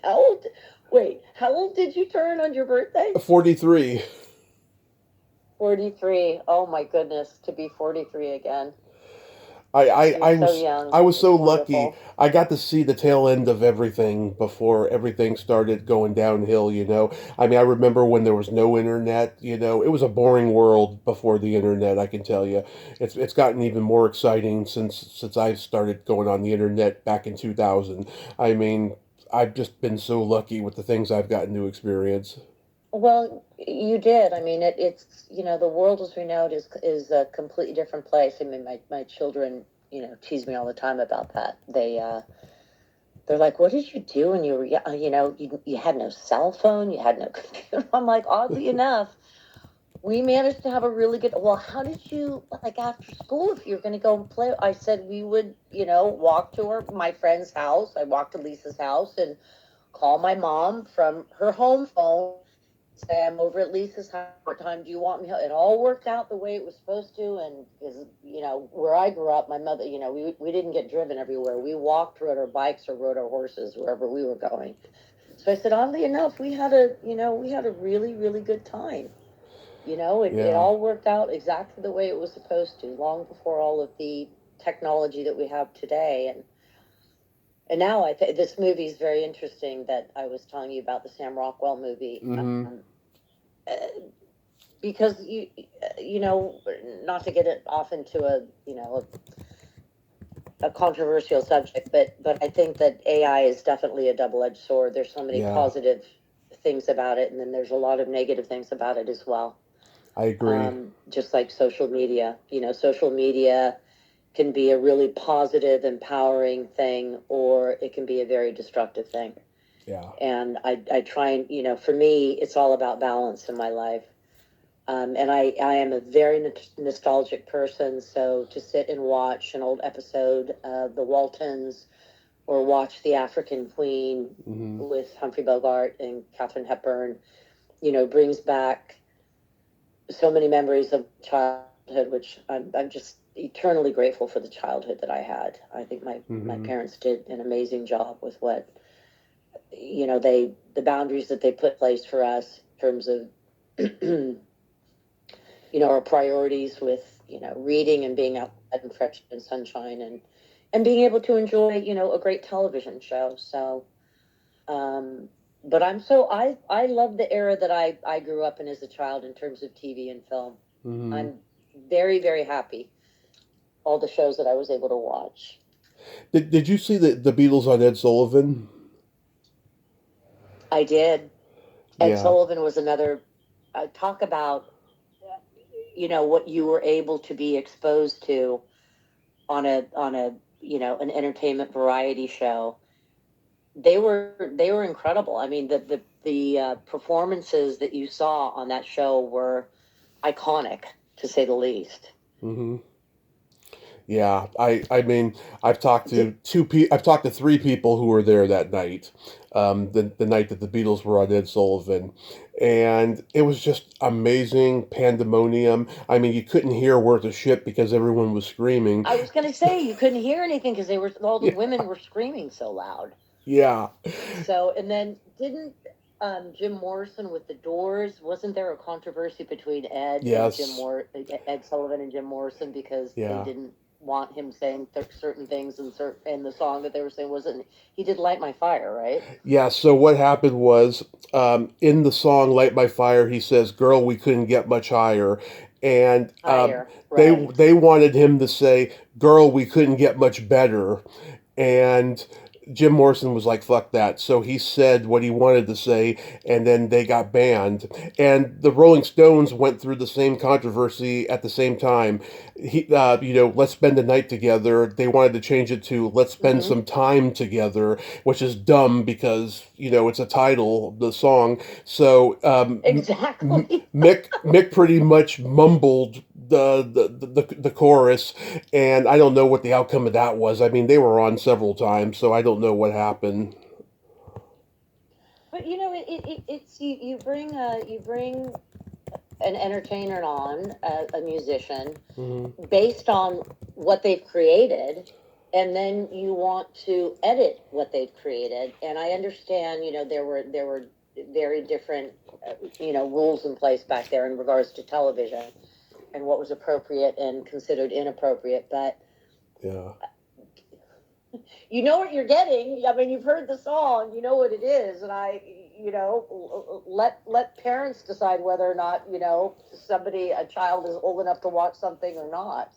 how old? Wait, how old did you turn on your birthday? 43. 43. Oh my goodness, to be 43 again. I, I, You're I so was young. I was so It's lucky. wonderful. I got to see the tail end of everything before everything started going downhill, you know. I mean, I remember when there was no internet, you know. It was a boring world before the internet, I can tell you. It's gotten even more exciting since I started going on the internet back in 2000. I mean, I've just been so lucky with the things I've gotten to experience. Well, you did. I mean, it's the world as we know it is a completely different place. I mean, my children tease me all the time about that. They're like, "What did you do when you were young? You had no cell phone, you had no computer." I'm like, oddly enough, we managed to have a really good. Well, how did you like after school if you're going to go and play? I said we would walk to my friend's house. I walked to Lisa's house and call my mom from her home phone, say I'm over at Lisa's house. What time do you want me home? It all worked out the way it was supposed to. And because where I grew up, my mother, we didn't get driven everywhere. We walked, rode our bikes, or rode our horses wherever we were going. So I said, oddly enough, we had a really, really good time. It Yeah. all worked out exactly the way it was supposed to, long before all of the technology that we have today. And now I think this movie is very interesting that I was telling you about, the Sam Rockwell movie. Mm-hmm. Uh, because not to get it off into a controversial subject, but I think that AI is definitely a double-edged sword. There's so many Yeah, positive things about it, and then there's a lot of negative things about it as well. I agree. Just like social media, social media can be a really positive, empowering thing, or it can be a very destructive thing. Yeah. And I try and, for me, it's all about balance in my life. And I am a very nostalgic person. So to sit and watch an old episode of The Waltons, or watch The African Queen Mm-hmm. with Humphrey Bogart and Katharine Hepburn, brings back so many memories of childhood, which I'm just eternally grateful for the childhood that I had. I think my Mm-hmm. parents did an amazing job with what the boundaries that they put in place for us in terms of our priorities with reading and being outside and fresh and sunshine, and being able to enjoy a great television show. So um but I love the era that I grew up in as a child in terms of TV and film. Mm-hmm. I'm very, very happy all the shows that I was able to watch. Did you see the Beatles on Ed Sullivan? I did. Ed Yeah. Sullivan was another. Talk about what you were able to be exposed to on a an entertainment variety show. They were incredible. I mean, the performances that you saw on that show were iconic, to say the least. Mm-hmm. Yeah. I mean, Did, I've talked to three people who were there that night. The night that the Beatles were on Ed Sullivan, and it was just amazing pandemonium. I mean, you couldn't hear worth a shit because everyone was screaming. I was going to say you couldn't hear anything because all the Yeah. women were screaming so loud. Yeah. So, and then didn't Jim Morrison with the Doors? Wasn't there a controversy between Yes. Ed Sullivan and Jim Morrison because they Yeah. didn't want him saying certain things in the song that they were saying? Wasn't he did "Light My Fire," right? Yeah, so what happened was in the song Light My Fire, he says, Girl, we couldn't get much higher. And Higher, they right? they wanted him to say, Girl, we couldn't get much better. And Jim Morrison was like, fuck that. So he said what he wanted to say, and then they got banned. And the Rolling Stones went through the same controversy at the same time. Let's spend the night together. They wanted to change it to let's spend some time together, which is dumb because, it's a title of the song. So exactly. Mick pretty much mumbled the chorus, and I don't know what the outcome of that was. I mean, they were on several times, so I don't know what happened. But it's you bring an entertainer on, a musician, based on what they've created, and then you want to edit what they've created. And I understand, there were very different, rules in place back there in regards to television and what was appropriate and considered inappropriate. But yeah, you know what you're getting. I mean, you've heard the song, you know what it is, and let parents decide whether or not a child is old enough to watch something or not.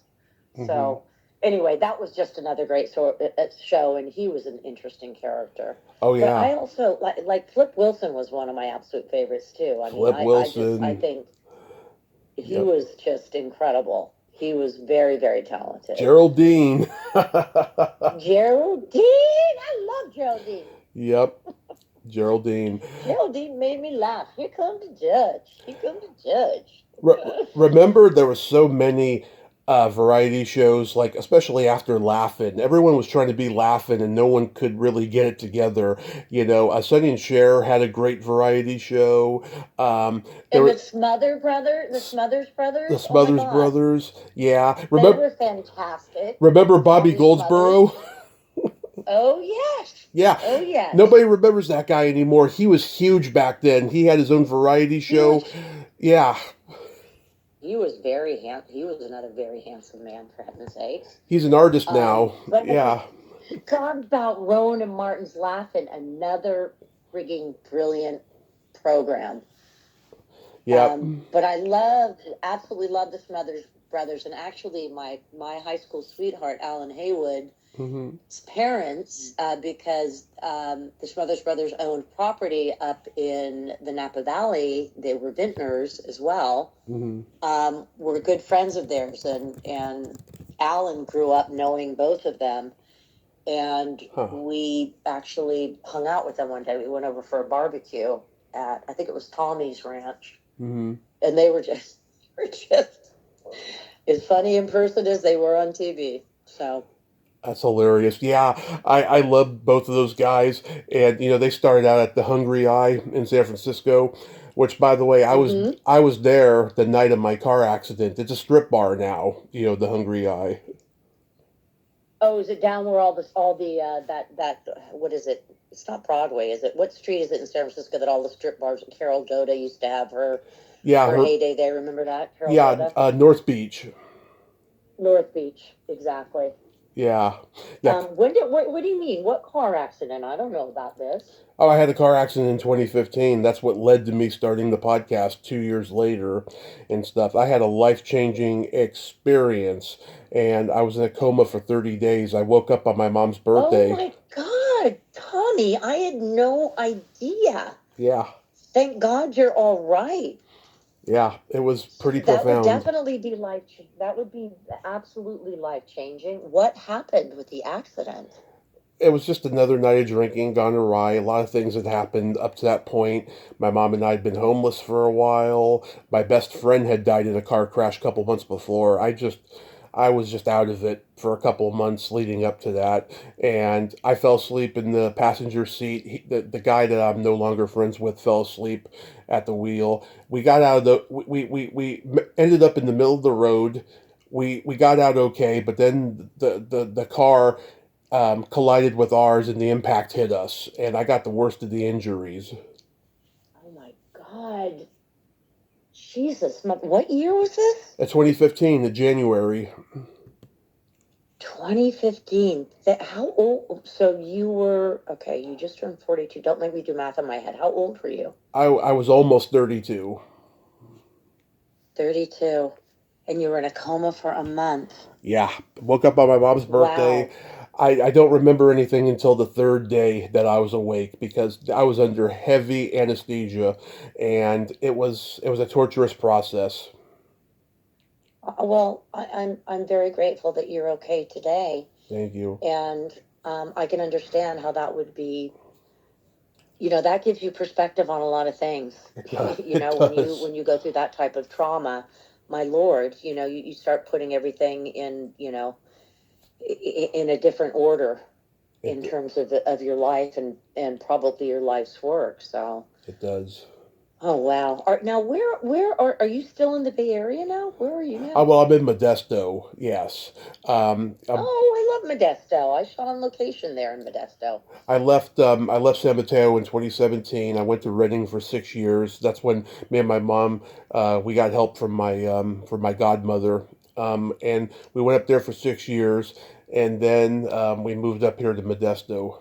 So anyway, that was just another great show, and he was an interesting character. Oh yeah. But I also like Flip Wilson was one of my absolute favorites too. Flip Wilson. I think he was just incredible. He was very, very talented. Geraldine. Geraldine, I love Geraldine. Yep. Geraldine. Geraldine made me laugh. Here comes the judge. Here comes the judge. Remember, there were so many variety shows, like especially after Laugh-In. Everyone was trying to be Laugh-In, and no one could really get it together. Sonny and Cher had a great variety show. The Smothers Brothers. The Smothers Brothers. Yeah. They were fantastic. Remember Bobby Goldsboro? Oh, yes. Yeah. Oh, yes. Nobody remembers that guy anymore. He was huge back then. He had his own variety show. Yeah. He was very He was another very handsome man, for heaven's sakes. He's an artist now. Yeah. Talk about Rowan and Martin's Laugh-In, another frigging brilliant program. Yeah. But I absolutely loved the Smothers Brothers, and actually my high school sweetheart, Alan Haywood, his parents, because the Smothers Brothers owned property up in the Napa Valley. They were vintners as well. Were good friends of theirs, and Alan grew up knowing both of them, and we actually hung out with them one day. We went over for a barbecue at, I think it was Tommy's Ranch, and they were just as funny in person as they were on TV. So. That's hilarious. Yeah, I love both of those guys. And, they started out at the Hungry Eye in San Francisco, which, by the way, I was there the night of my car accident. It's a strip bar now, the Hungry Eye. Oh, is it down where what is it? It's not Broadway, is it? What street is it in San Francisco that all the strip bars, Carol Joda used to have her heyday there, remember that? Carol Joda? North Beach. North Beach, exactly. Yeah. What do you mean? What car accident? I don't know about this. Oh, I had a car accident in 2015. That's what led to me starting the podcast 2 years later and stuff. I had a life-changing experience, and I was in a coma for 30 days. I woke up on my mom's birthday. Oh, my God. Tommy, I had no idea. Yeah. Thank God you're all right. Yeah, it was pretty profound. That would definitely be that would be absolutely life-changing. What happened with the accident? It was just another night of drinking gone awry. A lot of things had happened up to that point. My mom and I had been homeless for a while. My best friend had died in a car crash a couple months before. I was just out of it for a couple of months leading up to that, and I fell asleep in the passenger seat. The guy that I'm no longer friends with fell asleep at the wheel. We got out of we ended up in the middle of the road. We got out okay, but then the car collided with ours, and the impact hit us, and I got the worst of the injuries. Oh my God. Jesus, what year was this? 2015, in January. 2015. How old? So you were, okay, you just turned 42. Don't make me do math in my head. How old were you? I was almost 32. 32. And you were in a coma for a month. Yeah. Woke up on my mom's birthday. Wow. I don't remember anything until the third day that I was awake because I was under heavy anesthesia, and it was a torturous process. Well, I'm very grateful that you're okay today, Thank you. and I can understand how that would be. That gives you perspective on a lot of things. It does. You It know, does. when you go through that type of trauma, my Lord, you start putting everything in, in a different order in It terms of your life and probably your life's work. So, it does. oh wow. Now where are you still in the Bay Area now? Where are you Oh now? well, I'm in Modesto. Yes. Um, Oh, I love Modesto. I shot on location there in Modesto. I left San Mateo in 2017. I went to Redding for 6 years. That's when me and my mom we got help from my godmother, and we went up there for 6 years, and then we moved up here to Modesto.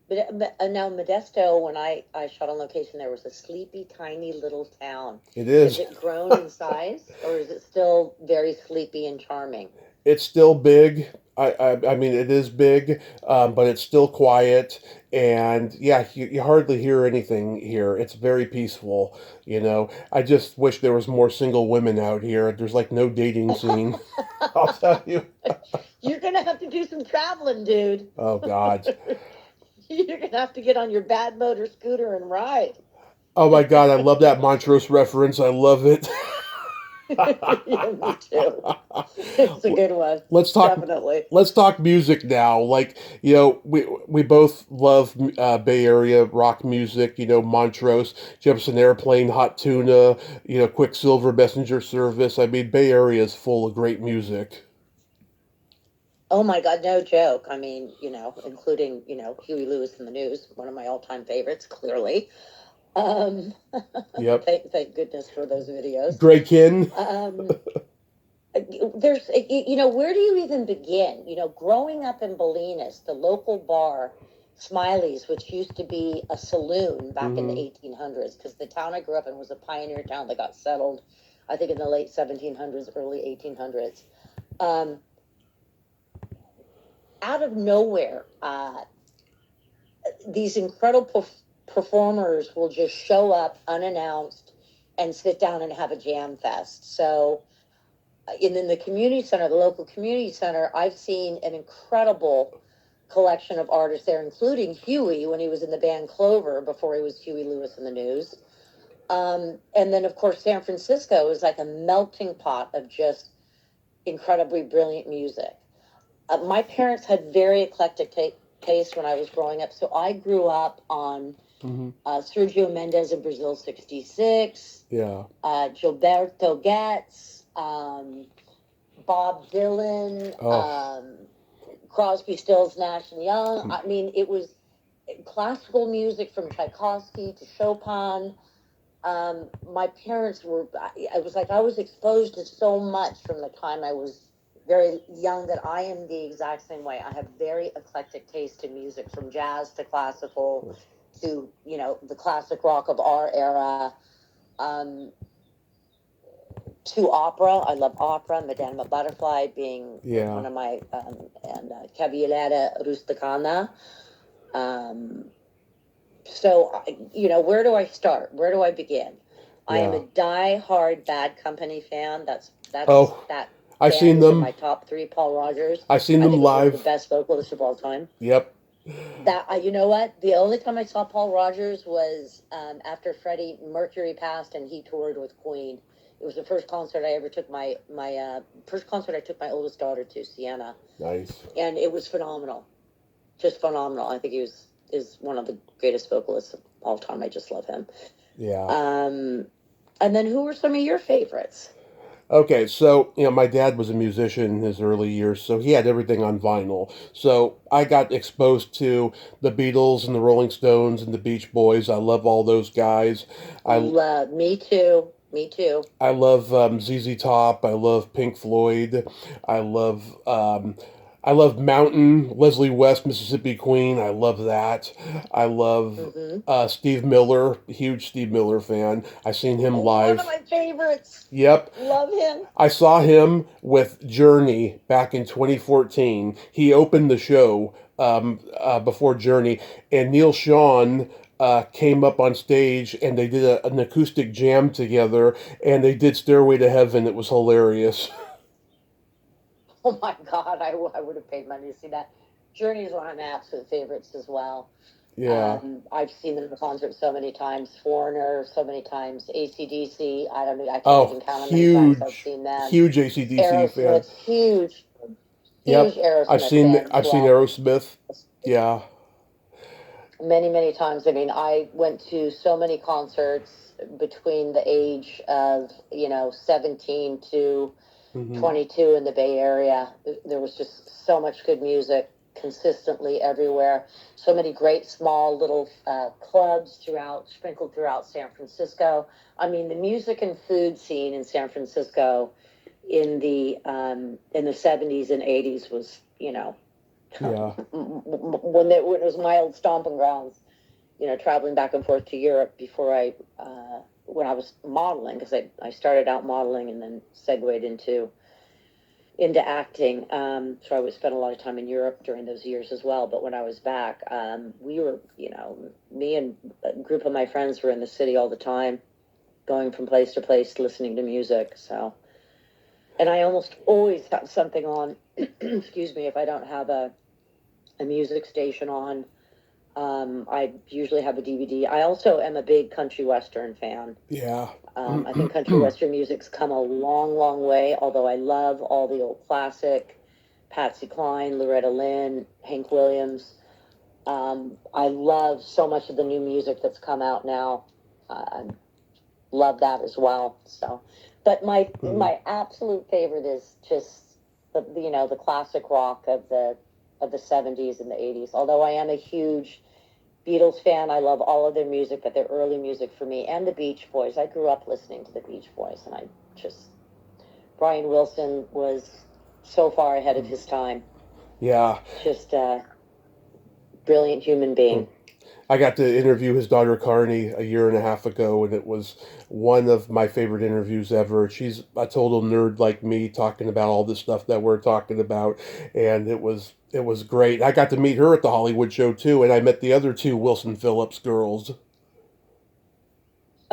But now Modesto, when I shot on location, there was a sleepy, tiny little town. It Has is. it grown in size, or is it still very sleepy and charming? It's still big. I mean, it is big, but it's still quiet. And yeah, you hardly hear anything here. It's very peaceful. I just wish there was more single women out here. There's like no dating scene. I'll tell you. You're gonna have to do some traveling, dude. Oh God. You're gonna have to get on your bad motor scooter and ride. Oh my God. I love that Montrose reference. I love it. Yeah, me too. It's a good one. let's talk Definitely. let's talk music now. Like, we both love Bay Area rock music. Montrose, Jefferson Airplane, Hot Tuna, Quicksilver, Messenger Service. I mean, Bay Area is full of great music. Oh my God, no joke. I mean, including, Huey Lewis and the News, one of my all-time favorites, clearly. Um, Yep. thank goodness for those videos. Greg Kinn. Where do you even begin? Growing up in Bolinas, the local bar, Smiley's, which used to be a saloon back in the Hmm. 1800s, because the town I grew up in was a pioneer town that got settled, I think, in the late 1700s, early 1800s. Um, Out of nowhere, these incredible performers will just show up unannounced and sit down and have a jam fest. So, in the community center, the local community center, I've seen an incredible collection of artists there, including Huey when he was in the band Clover before he was Huey Lewis in the News. And then, of course, San Francisco is like a melting pot of just incredibly brilliant music. My parents had very eclectic taste when I was growing up. So I grew up on Sergio Mendes in Brazil 66, Yeah. Gilberto Getz, Bob Dylan, Oh. Crosby, Stills, Nash and Young. I mean, it was classical music from Tchaikovsky to Chopin. My parents were, I was like, I was exposed to so much from the time I was very young that I am the exact same way. I have very eclectic taste in music, from jazz to classical to, the classic rock of our era, to opera. I love opera, Madame Butterfly being one of my, and Cavalletta Rusticana. So, where do I start? Where do I begin? I am a die-hard Bad Company fan. That I've band seen is in them. my top three. Paul Rogers. I've seen I them think is one of the live. best vocalists of all time. Yep. You know what? The only time I saw Paul Rogers was after Freddie Mercury passed, and he toured with Queen. It was the first concert I ever took my first concert I took my oldest daughter to, Sienna. Nice. And it was phenomenal, just phenomenal. I think he is one of the greatest vocalists of all time. I just love him. Yeah. And then who were some of your favorites? Okay, so my dad was a musician in his early years, so he had everything on vinyl. So I got exposed to the Beatles and the Rolling Stones and the Beach Boys. I love all those guys. Me too. Me too. I love ZZ Top. I love Pink Floyd. I love I love Mountain, Leslie West, Mississippi Queen. I love that. I love Steve Miller, huge Steve Miller fan. I seen him One of live. my favorites. Yep. Love him. I saw him with Journey back in 2014. He opened the show before Journey, and Neil Sean came up on stage, and they did an acoustic jam together, and they did Stairway to Heaven. It was hilarious. Oh my God, I would have paid money to see that. Journey is one of my absolute favorites as well. Yeah. I've seen them in concert so many times. Foreigner, so many times. AC/DC, I don't know, I can't even count how many times I've seen them. Huge AC/DC fan. Aerosmith, huge Yep. Aerosmith fan as I've seen well. Aerosmith. Yeah. Many, many times. I mean, I went to so many concerts between the age of, 17 to 22 in the Bay Area. There was just so much good music consistently everywhere. So many great small little clubs sprinkled throughout San Francisco. I mean, the music and food scene in San Francisco in the 70s and 80s was, when it was my old stomping grounds, traveling back and forth to Europe before when I was modeling, because I started out modeling and then segued into acting. So I would spend a lot of time in Europe during those years as well. But when I was back, we were, me and a group of my friends were in the city all the time, going from place to place, listening to music. So, and I almost always have something on, excuse me, if I don't have a music station on. I usually have a DVD. I also am a big country western fan. Yeah. I think country western music's come a long, long way, although I love all the old classic, Patsy Cline, Loretta Lynn, Hank Williams. I love so much of the new music that's come out now. I love that as well. So, but my absolute favorite is just the classic rock of the 70s and the 80s. Although I am a huge Beatles fan, I love all of their music, but their early music for me, and the Beach Boys. I grew up listening to the Beach Boys, and Brian Wilson was so far ahead of his time. Yeah. Just a brilliant human being. I got to interview his daughter Carney a year and a half ago, and it was one of my favorite interviews ever. She's a total nerd like me, talking about all the stuff that we're talking about, and it was great. I got to meet her at the Hollywood show too, and I met the other two Wilson Phillips girls.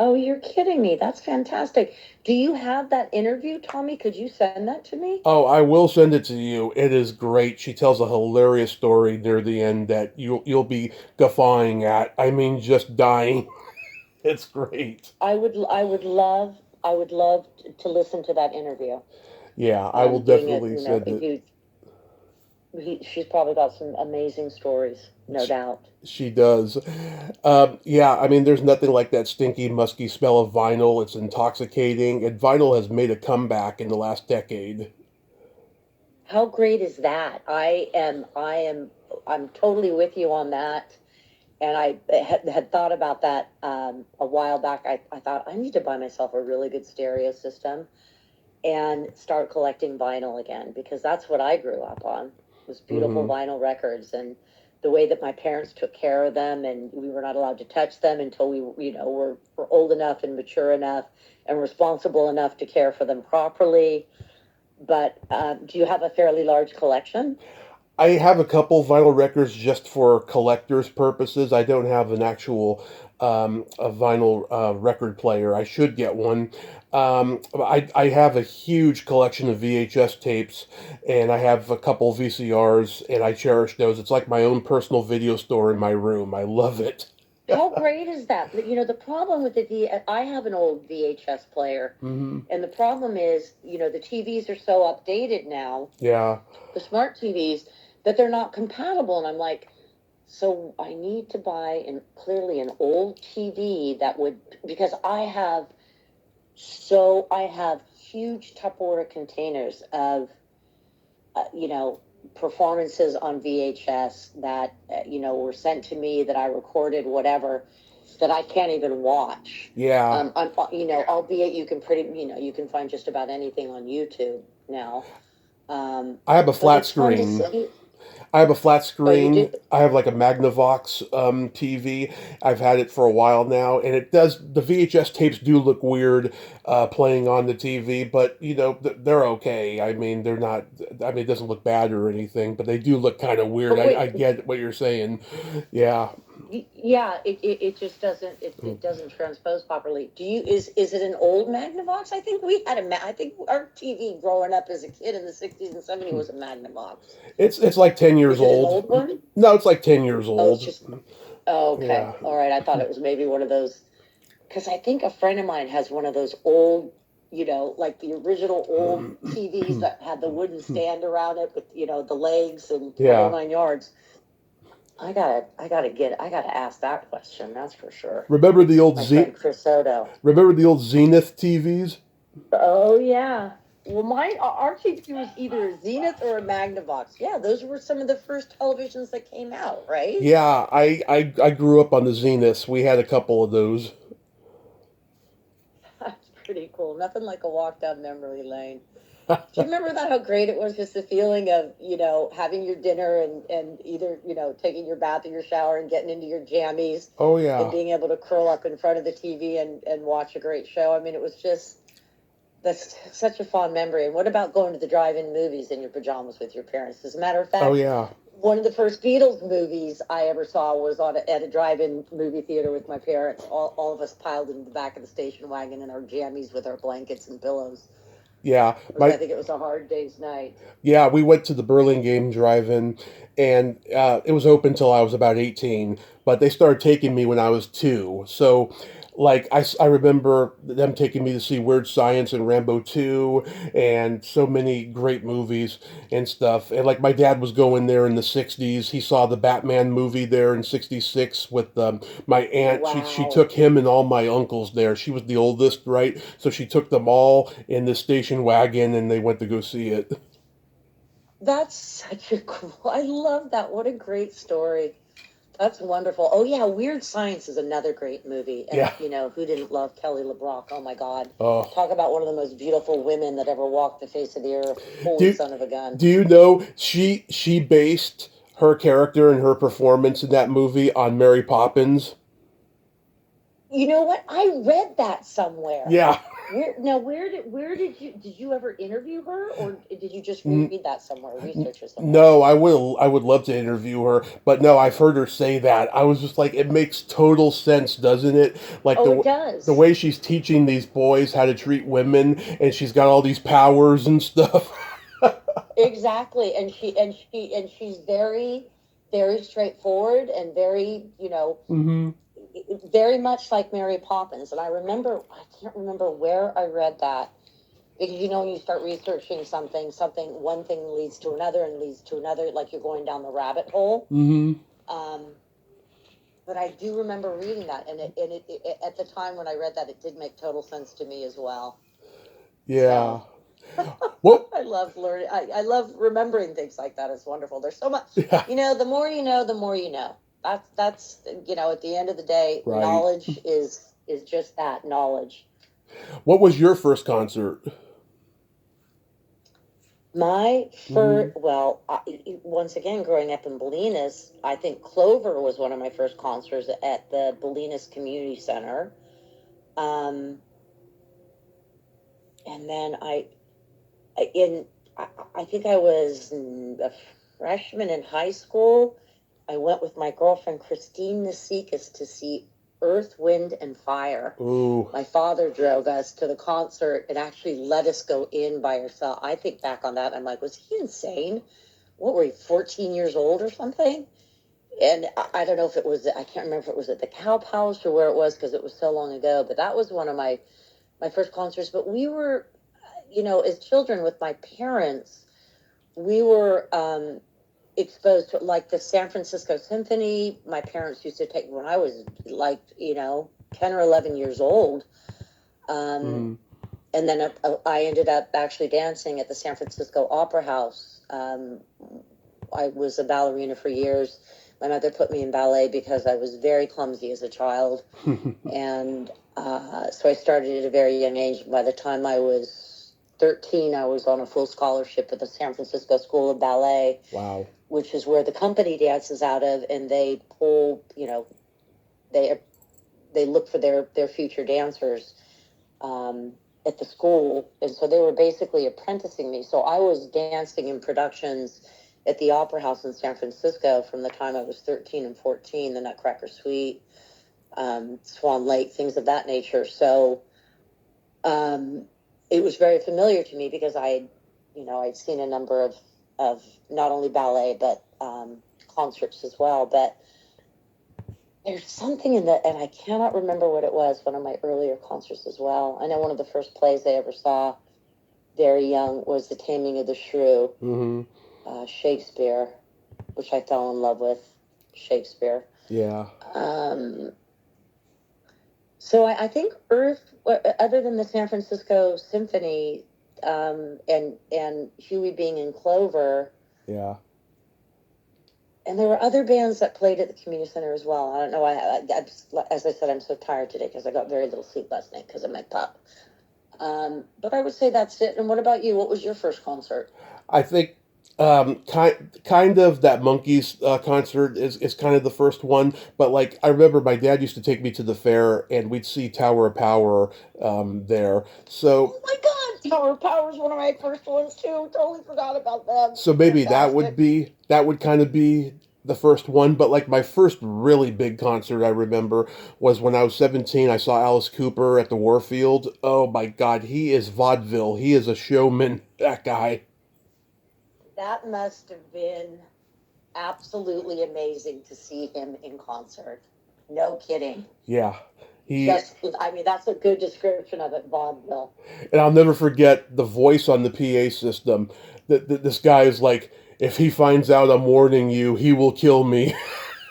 Oh, you're kidding me. That's fantastic. Do you have that interview, Tommy? Could you send that to me? Oh, I will send it to you. It is great. She tells a hilarious story near the end that you'll be guffawing at. I mean, just dying. It's great. I would love to listen to that interview. Yeah, I will definitely send it. She's probably got some amazing stories, no doubt. She does. Yeah, I mean, there's nothing like that stinky, musky smell of vinyl. It's intoxicating, and vinyl has made a comeback in the last decade. How great is that? I'm totally with you on that. And I had thought about that a while back. I thought I need to buy myself a really good stereo system and start collecting vinyl again, because that's what I grew up on, was beautiful vinyl records, and the way that my parents took care of them, and we were not allowed to touch them until we were old enough and mature enough and responsible enough to care for them properly. But do you have a fairly large collection? I have a couple vinyl records just for collector's purposes. I don't have an actual a vinyl record player. I should get one. I have a huge collection of VHS tapes, and I have a couple VCRs, and I cherish those. It's like my own personal video store in my room. I love it. How great is that? The problem with I have an old VHS player, and the problem is, the TVs are so updated now. Yeah. The smart TVs, that they're not compatible, and I'm like, so I need to buy clearly an old TV that would, because I have huge Tupperware containers of performances on VHS that were sent to me, that I recorded, whatever, that I can't even watch. Yeah. Albeit you can you can find just about anything on YouTube now. I have a but flat it's fun to screen. see. I have a flat Oh, you screen. do? I have like a Magnavox TV. I've had it for a while now, and it does. The VHS tapes do look weird playing on the TV, but you know they're okay. I mean, they're not. I mean, it doesn't look bad or anything, but they do look kind of weird. But I wait, get what you're saying. Yeah. yeah, it just doesn't it doesn't transpose properly. Is it an old Magnavox? I think we had I think our TV growing up as a kid in the 60s and 70s was a Magnavox. It's like 10 years Is it an old. old one? No, it's like 10 years Oh, it's old. just oh, okay. Yeah. All right. I thought it was maybe one of those because I think a friend of mine has one of those old, like the original old TVs that had the wooden stand around it with, the legs and the whole Yeah. 9 yards. I gotta ask that question. That's for sure. Remember the old My friend Chris Soto. Remember the old Zenith TVs? Oh yeah. Well, our TV was either a Zenith or a Magnavox. Yeah, those were some of the first televisions that came out, right? Yeah, I grew up on the Zeniths. We had a couple of those. That's pretty cool. Nothing like a walk down memory lane. Do you remember that? How great it was, just the feeling of having your dinner and either taking your bath or your shower and getting into your jammies. Oh And yeah. being able to curl up in front of the TV and watch a great show. I mean, it was just that's such a fond memory. And what about going to the drive-in movies in your pajamas with your parents? As a matter of Oh fact, yeah. one of the first Beatles movies I ever saw was at a drive-in movie theater with my parents. All of us piled in the back of the station wagon in our jammies with our blankets and pillows. Yeah. I think it was a hard day's night. Yeah, we went to the Burlingame Drive-In, and it was open till I was about 18. But they started taking me when I was 2. So, like, I remember them taking me to see Weird Science and Rambo 2, and so many great movies and stuff. And like, my dad was going there in the 60s. He saw the Batman movie there in 66 with my aunt. She Wow. took him and all my uncles there. She was the oldest, right? So she took them all in the station wagon, and they went to go see it. That's such a cool. I love that. What a great story. That's wonderful. Oh yeah, Weird Science is another great movie. And Yeah. who didn't love Kelly LeBrock? Oh my God. Oh. Talk about one of the most beautiful women that ever walked the face of the earth. Holy Do son of a gun. do you know she based her character and her performance in that movie on Mary Poppins? You know what? I read that somewhere. Yeah. Where did you ever interview her, or did you just read that somewhere, research or something? No, I would love to interview her, but no, I've heard her say that. I was just like, it makes total sense, doesn't it? Like it does. The way she's teaching these boys how to treat women, and she's got all these powers and stuff. Exactly, and she's very, very straightforward and very, Mm-hmm. very much like Mary Poppins. And I can't remember where I read that, because when you start researching something, one thing leads to another and leads to another, like you're going down the rabbit hole. Mm-hmm. But I do remember reading that, and it at the time when I read that, it did make total sense to me as well. Yeah. So. Well, I love learning. I love remembering things like that. It's wonderful. There's so much. Yeah. The more you know, the more you know. That's at the end of the day, Right. Knowledge is just that, knowledge. What was your first concert? My first, once again, growing up in Bolinas, I think Clover was one of my first concerts at the Bolinas Community Center. And then I think I was a freshman in high school. I went with my girlfriend Christine Nasikas to see Earth, Wind, and Fire. Ooh. My father drove us to the concert and actually let us go in by ourselves. I think back on that, I'm like, was he insane? What were we, 14 years old or something? And I don't know if it was, I can't remember if it was at the Cow Palace or where it was, because it was so long ago. But that was one of my first concerts. But we were, as children with my parents, we were exposed to like the San Francisco Symphony. My parents used to take when I was like 10 or 11 years old. And then I ended up actually dancing at the San Francisco Opera House. I was a ballerina for years. My mother put me in ballet because I was very clumsy as a child. And so I started at a very young age. By the time I was 13, I was on a full scholarship at the San Francisco School of Ballet. Wow. Which is where the company dances out of, and they pull, they look for their future dancers at the school. And so they were basically apprenticing me. So I was dancing in productions at the Opera House in San Francisco from the time I was 13 and 14, the Nutcracker Suite, Swan Lake, things of that nature. So it was very familiar to me because I'd seen a number of not only ballet, but concerts as well. But there's something in that, and I cannot remember what it was, one of my earlier concerts as well. I know one of the first plays I ever saw very young was The Taming of the Shrew, Shakespeare, which I fell in love with, Shakespeare. Yeah. So I think Earth, other than the San Francisco Symphony, and Huey being in Clover. Yeah. And there were other bands that played at the community center as well. I don't know. As I said, I'm so tired today because I got very little sleep last night because of my pup. But I would say that's it. And what about you? What was your first concert? I think kind of that Monkees concert is kind of the first one. But like I remember my dad used to take me to the fair and we'd see Tower of Power there. So oh my God, Tower of Power is one of my first ones too. Totally forgot about them. So maybe Fantastic. that would kind of be the first one. But like my first really big concert I remember was when I was 17. I saw Alice Cooper at the Warfield. Oh my God, he is vaudeville. He is a showman. That guy. That must have been absolutely amazing to see him in concert. No kidding. Yeah. That's a good description of it, vaudeville. And I'll never forget the voice on the PA system. This guy is like, if he finds out I'm warning you, he will kill me.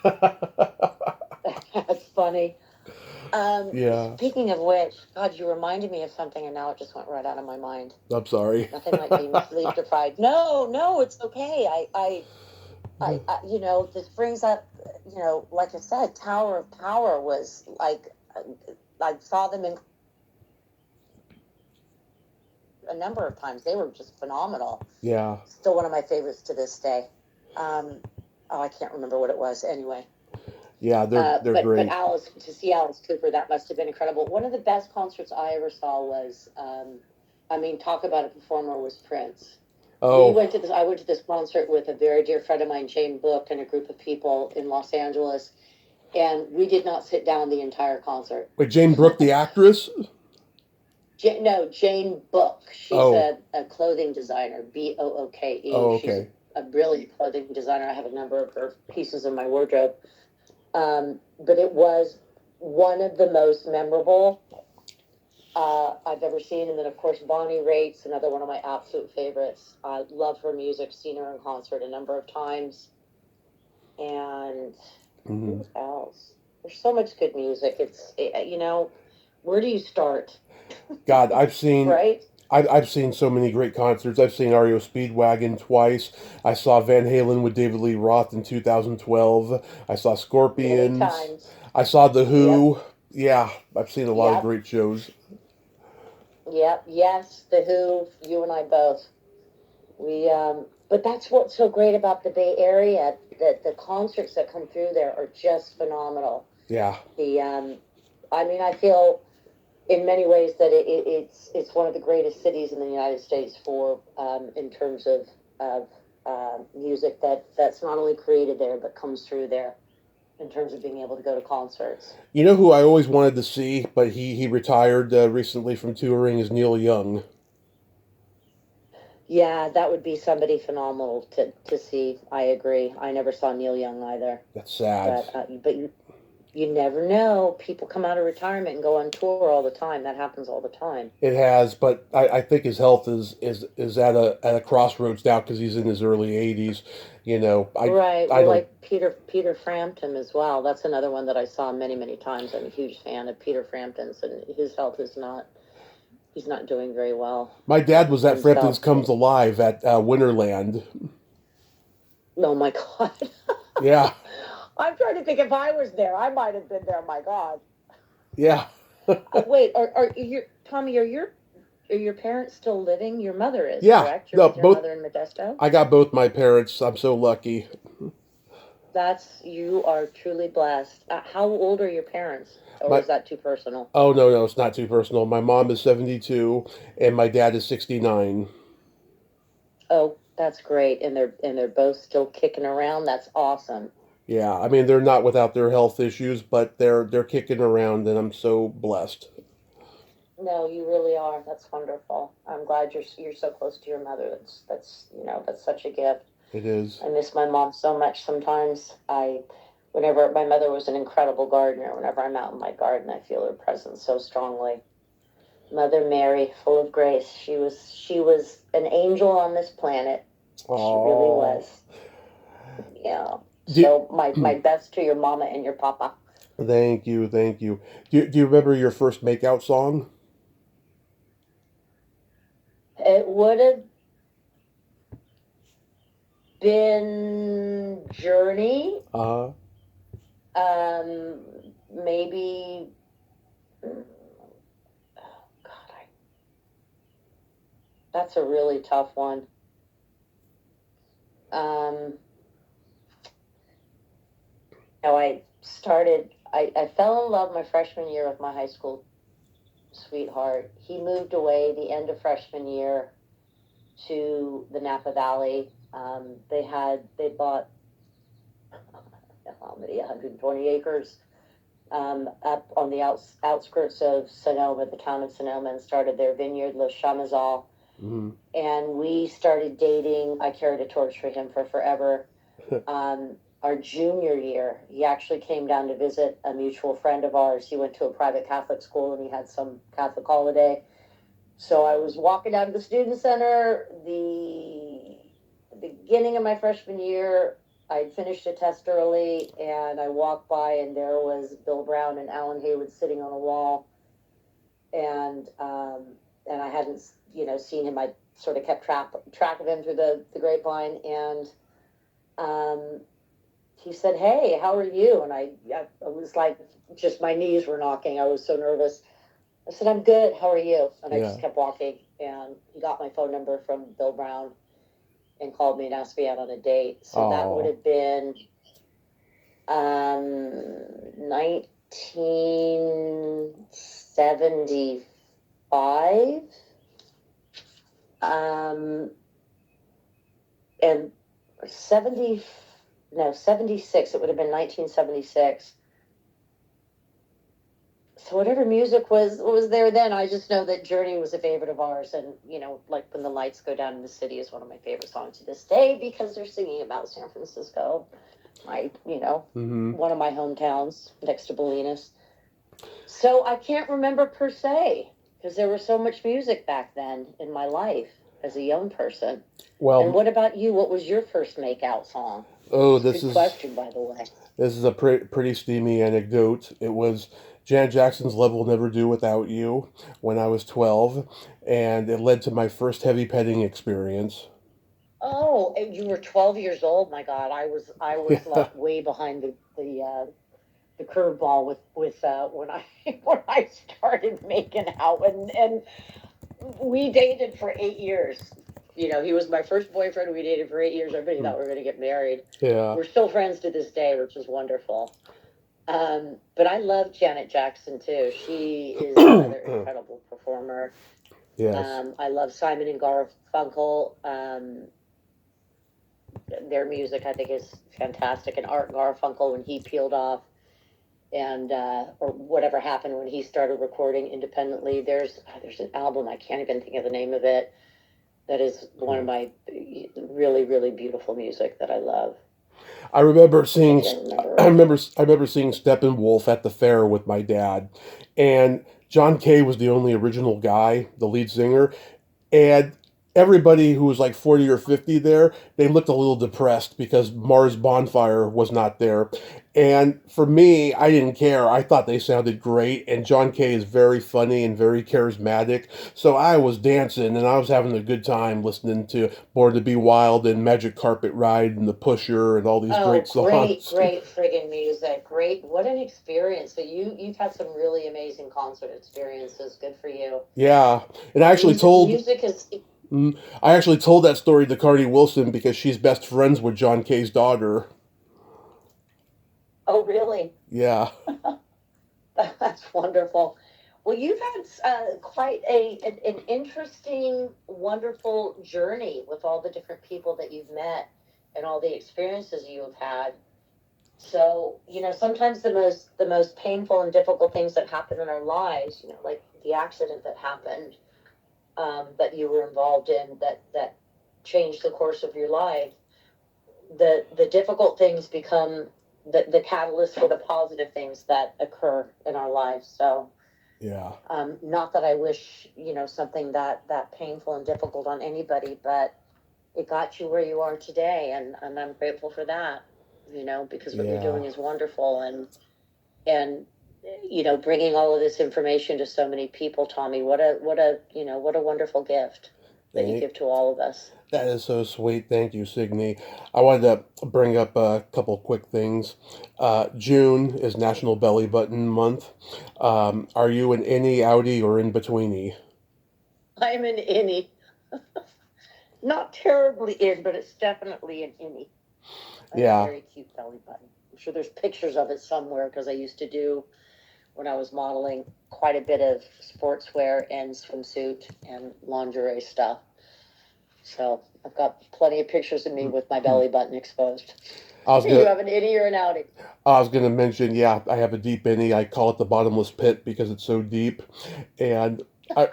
That's funny. Yeah. Speaking of which, God, you reminded me of something, and now it just went right out of my mind. I'm sorry. Nothing like being sleep deprived. No, it's okay. I this brings up, like I said, Tower of Power was like, I saw them in a number of times. They were just phenomenal. Yeah. Still one of my favorites to this day. I can't remember what it was. Anyway. Yeah, they're great. But to see Alice Cooper, that must have been incredible. One of the best concerts I ever saw was, talk about a performer, was Prince. Oh. I went to this concert with a very dear friend of mine, Jane Book, and a group of people in Los Angeles, and we did not sit down the entire concert. Wait, Jane Brooke, the actress? Jane Book. She's a clothing designer, Booke. Oh, okay. She's a brilliant clothing designer. I have a number of her pieces in my wardrobe. But it was one of the most memorable I've ever seen. And then, of course, Bonnie Raitt's another one of my absolute favorites. I love her music, seen her in concert a number of times. And who else? There's so much good music. Where do you start? God, I've seen... right? I've seen so many great concerts. I've seen REO Speedwagon twice. I saw Van Halen with David Lee Roth in 2012. I saw Scorpions. I saw The Who. Yep. Yeah, I've seen a lot of great shows. Yep. Yes, The Who. You and I both. But that's what's so great about the Bay Area. That the concerts that come through there are just phenomenal. Yeah. I feel in many ways that it's one of the greatest cities in the United States for in terms of music that's not only created there but comes through there in terms of being able to go to concerts. You know who I always wanted to see, but he retired recently from touring, is Neil Young. Yeah, that would be somebody phenomenal to see. I agree. I never saw Neil Young either. That's sad. But you never know. People come out of retirement and go on tour all the time. That happens all the time. It has, but I think his health is at a crossroads now because he's in his early 80s. Like Peter Frampton as well. That's another one that I saw many times. I'm a huge fan of Peter Frampton's, and his health is not. He's not doing very well. My dad was at Frampton's Comes Alive at Winterland. Oh my God. Yeah. I'm trying to think if I was there. I might have been there. My God. Yeah. Wait, are you, Tommy? Are your Are your parents still living? Your mother is, Yeah, correct? You're no, with your both. mother in Modesto? I got both my parents. I'm so lucky. You are truly blessed. How old are your parents? Or My is that too personal? Oh, no, it's not too personal. My mom is 72 and my dad is 69. Oh, that's great. And they're both still kicking around. That's awesome. Yeah, I mean they're not without their health issues, but they're kicking around, and I'm so blessed. No, you really are. That's wonderful. I'm glad you're so close to your mother. That's such a gift. It is. I miss my mom so much sometimes. Whenever my mother was an incredible gardener, whenever I'm out in my garden, I feel her presence so strongly. Mother Mary, full of grace. She was an angel on this planet. She really Oh, was. Yeah. do, So my best to your mama and your papa. thank you, thank you. Do you remember your first makeout song? It would have been Journey. Uh, Maybe. God, that's a really tough one. Um, no, I fell in love my freshman year with my high school sweetheart. He moved away the end of freshman year to the Napa Valley. They bought how many 120 acres up on the outskirts of Sonoma, the town of Sonoma, and started their vineyard, Le Chamazal. mm-hmm. And we started dating. I carried a torch for him for forever. Our junior year, he actually came down to visit a mutual friend of ours. He went to a private Catholic school and he had some Catholic holiday. So I was walking down to the student center the beginning of my freshman year. I finished a test early and I walked by and there was Bill Brown and Alan Haywood sitting on a wall. And I hadn't seen him. I sort of kept track of him through the grapevine, and he said, "Hey, how are you?" And I was like, just my knees were knocking. I was so nervous. I said, "I'm good. How are you?" And I just kept walking. And he got my phone number from Bill Brown and called me and asked me out on a date. So that would have been 1975. And 76. It would have been 1976. So whatever music was there then, I just know that Journey was a favorite of ours, and like When the Lights Go Down in the City is one of my favorite songs to this day because they're singing about San Francisco, one of my hometowns next to Bolinas. So I can't remember per se because there was so much music back then in my life as a young person. Well, and what about you? What was your first makeout song? Oh, this is a question, by the way. This is a pretty steamy anecdote. It was Janet Jackson's Love Will Never Do Without You when I was 12, and it led to my first heavy petting experience. Oh, you were 12 years old. My God, I was like way behind the curveball with when I started making out, and we dated for 8 years. He was my first boyfriend. We dated for 8 years. Everybody thought we were going to get married. Yeah. We're still friends to this day, which is wonderful. But I love Janet Jackson too. She is another incredible performer. Yes. I love Simon and Garfunkel. Their music, I think, is fantastic. And Art Garfunkel, when he peeled off, and or whatever happened when he started recording independently. There's an album, I can't even think of the name of it, that is one of my really, really beautiful music that I love. I remember seeing Steppenwolf at the fair with my dad, and John Kay was the only original guy, the lead singer, and everybody who was like 40 or 50 there, they looked a little depressed because Mars Bonfire was not there. And for me, I didn't care. I thought they sounded great, and John Kay is very funny and very charismatic. So I was dancing and I was having a good time listening to Born to Be Wild and Magic Carpet Ride and The Pusher and all these Oh, great songs. great friggin' music. Great. What an experience. So you've had some really amazing concert experiences. Good for you. Yeah, and I actually told music is. I actually told that story to Cardi Wilson because she's best friends with John Kay's daughter. Oh, really? Yeah. That's wonderful. Well, you've had quite an interesting, wonderful journey with all the different people that you've met and all the experiences you have had. So, sometimes the most painful and difficult things that happen in our lives, like the accident that happened, that you were involved in, that changed the course of your life. The difficult things become the catalyst for the positive things that occur in our lives. So, yeah. Not that I wish something that painful and difficult on anybody, but it got you where you are today, and I'm grateful for that. Because what you're doing is wonderful, and bringing all of this information to so many people, Tommy. What a wonderful gift that you give to all of us. That is so sweet. Thank you, Signy. I wanted to bring up a couple quick things. June is National Bellybutton Month. Are you an innie, outie, or in betweenie? I'm an innie. Not terribly in, but it's definitely an innie. Yeah. A very cute belly button. I'm sure there's pictures of it somewhere because I used to do, when I was modeling, quite a bit of sportswear and swimsuit and lingerie stuff. So I've got plenty of pictures of me with my belly button exposed. You have an innie or an outie? I was going to mention, yeah, I have a deep innie. I call it the bottomless pit because it's so deep. And I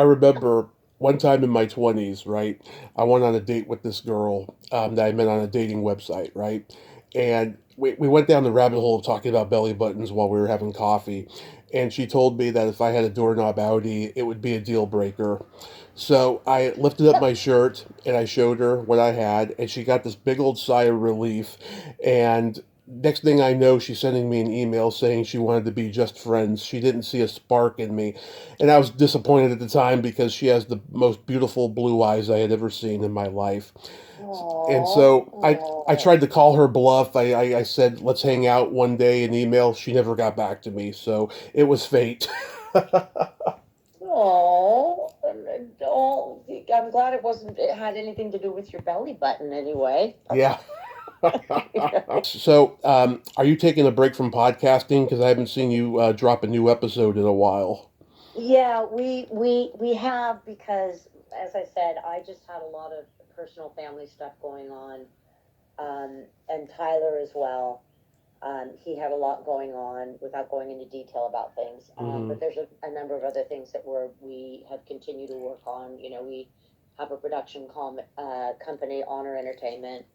remember one time in my 20s, right, I went on a date with this girl that I met on a dating website, right? And we went down the rabbit hole of talking about belly buttons while we were having coffee. And she told me that if I had a doorknob outie, it would be a deal breaker. So I lifted up my shirt and I showed her what I had, and she got this big old sigh of relief. And next thing I know, she's sending me an email saying she wanted to be just friends. She didn't see a spark in me. And I was disappointed at the time because she has the most beautiful blue eyes I had ever seen in my life. Aww. And so I tried to call her bluff. I said, let's hang out one day in email. She never got back to me. So it was fate. Oh, I'm glad it had anything to do with your belly button anyway. Yeah. So, are you taking a break from podcasting? Because I haven't seen you drop a new episode in a while. Yeah, we have, because, as I said, I just had a lot of personal family stuff going on, and Tyler as well. He had a lot going on without going into detail about things. But there's a number of other things that we have continued to work on. We have a production company, Honor Entertainment,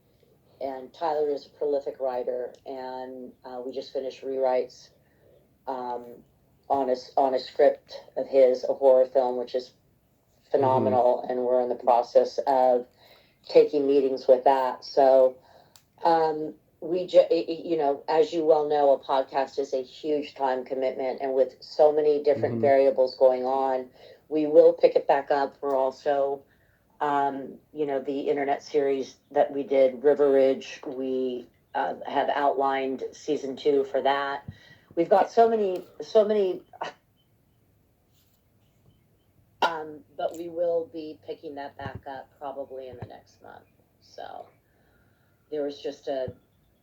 and Tyler is a prolific writer, and we just finished rewrites on a script of his, a horror film, which is phenomenal, and we're in the process of taking meetings with that. So, as you well know, a podcast is a huge time commitment, and with so many different variables going on, we will pick it back up. We're also, the internet series that we did, River Ridge, we have outlined season 2 for that. We've got so many, but we will be picking that back up probably in the next month. So there was just a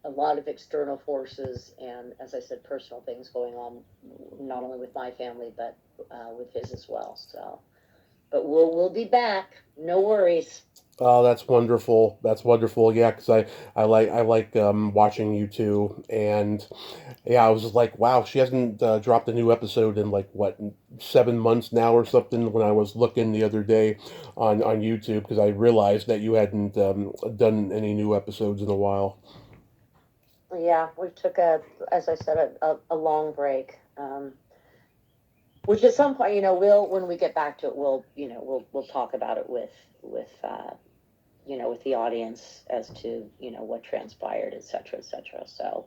lot of external forces and, as I said, personal things going on, not only with my family, but with his as well. So, but we'll be back. No worries. Oh, that's wonderful. That's wonderful. Yeah, because I like watching you two, and yeah, I was just like, wow, she hasn't dropped a new episode in like what 7 months now or something. When I was looking the other day on YouTube, because I realized that you hadn't done any new episodes in a while. Yeah, we took as I said, a long break. Which at some point, when we get back to it, we'll talk about it with with the audience as to what transpired, et cetera, et cetera. So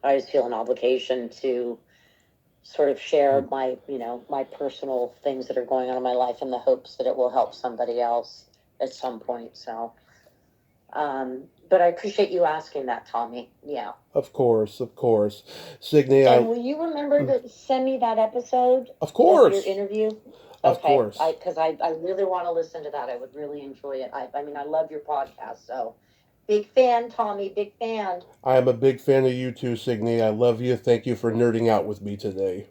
I just feel an obligation to sort of share my, my personal things that are going on in my life in the hopes that it will help somebody else at some point. So, but I appreciate you asking that, Tommy. Yeah. Of course. Signy, and will you remember to send me that episode of course. Of your interview? Of course. Because I really want to listen to that. I would really enjoy it. I mean, I love your podcast, so big fan, Tommy, big fan. I am a big fan of you too, Signy. I love you. Thank you for nerding out with me today.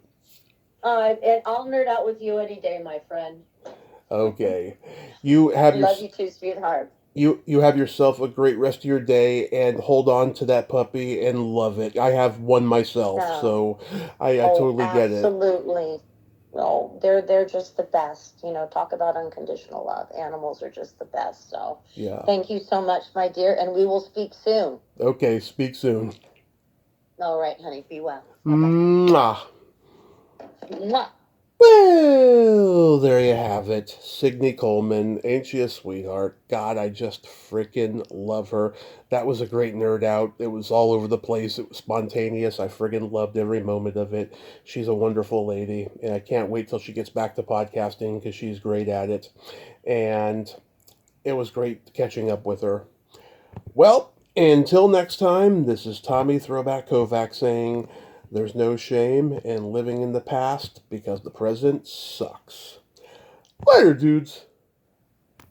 And I'll nerd out with you any day, my friend. Okay. You have love you too, sweetheart. You have yourself a great rest of your day, and hold on to that puppy and love it. I have one myself, so I totally get it. Absolutely. No, they're just the best. Talk about unconditional love. Animals are just the best. So yeah. Thank you so much, my dear, and we will speak soon. Okay, speak soon. All right, honey. Be well. Mwah. Mwah. Well, there you have it. Signy Coleman. Ain't she a sweetheart? God, I just freaking love her. That was a great nerd out. It was all over the place. It was spontaneous. I friggin' loved every moment of it. She's a wonderful lady, and I can't wait till she gets back to podcasting because she's great at it. And it was great catching up with her. Well, until next time, this is Tommy Throwback Kovac saying, there's no shame in living in the past because the present sucks. Later, dudes.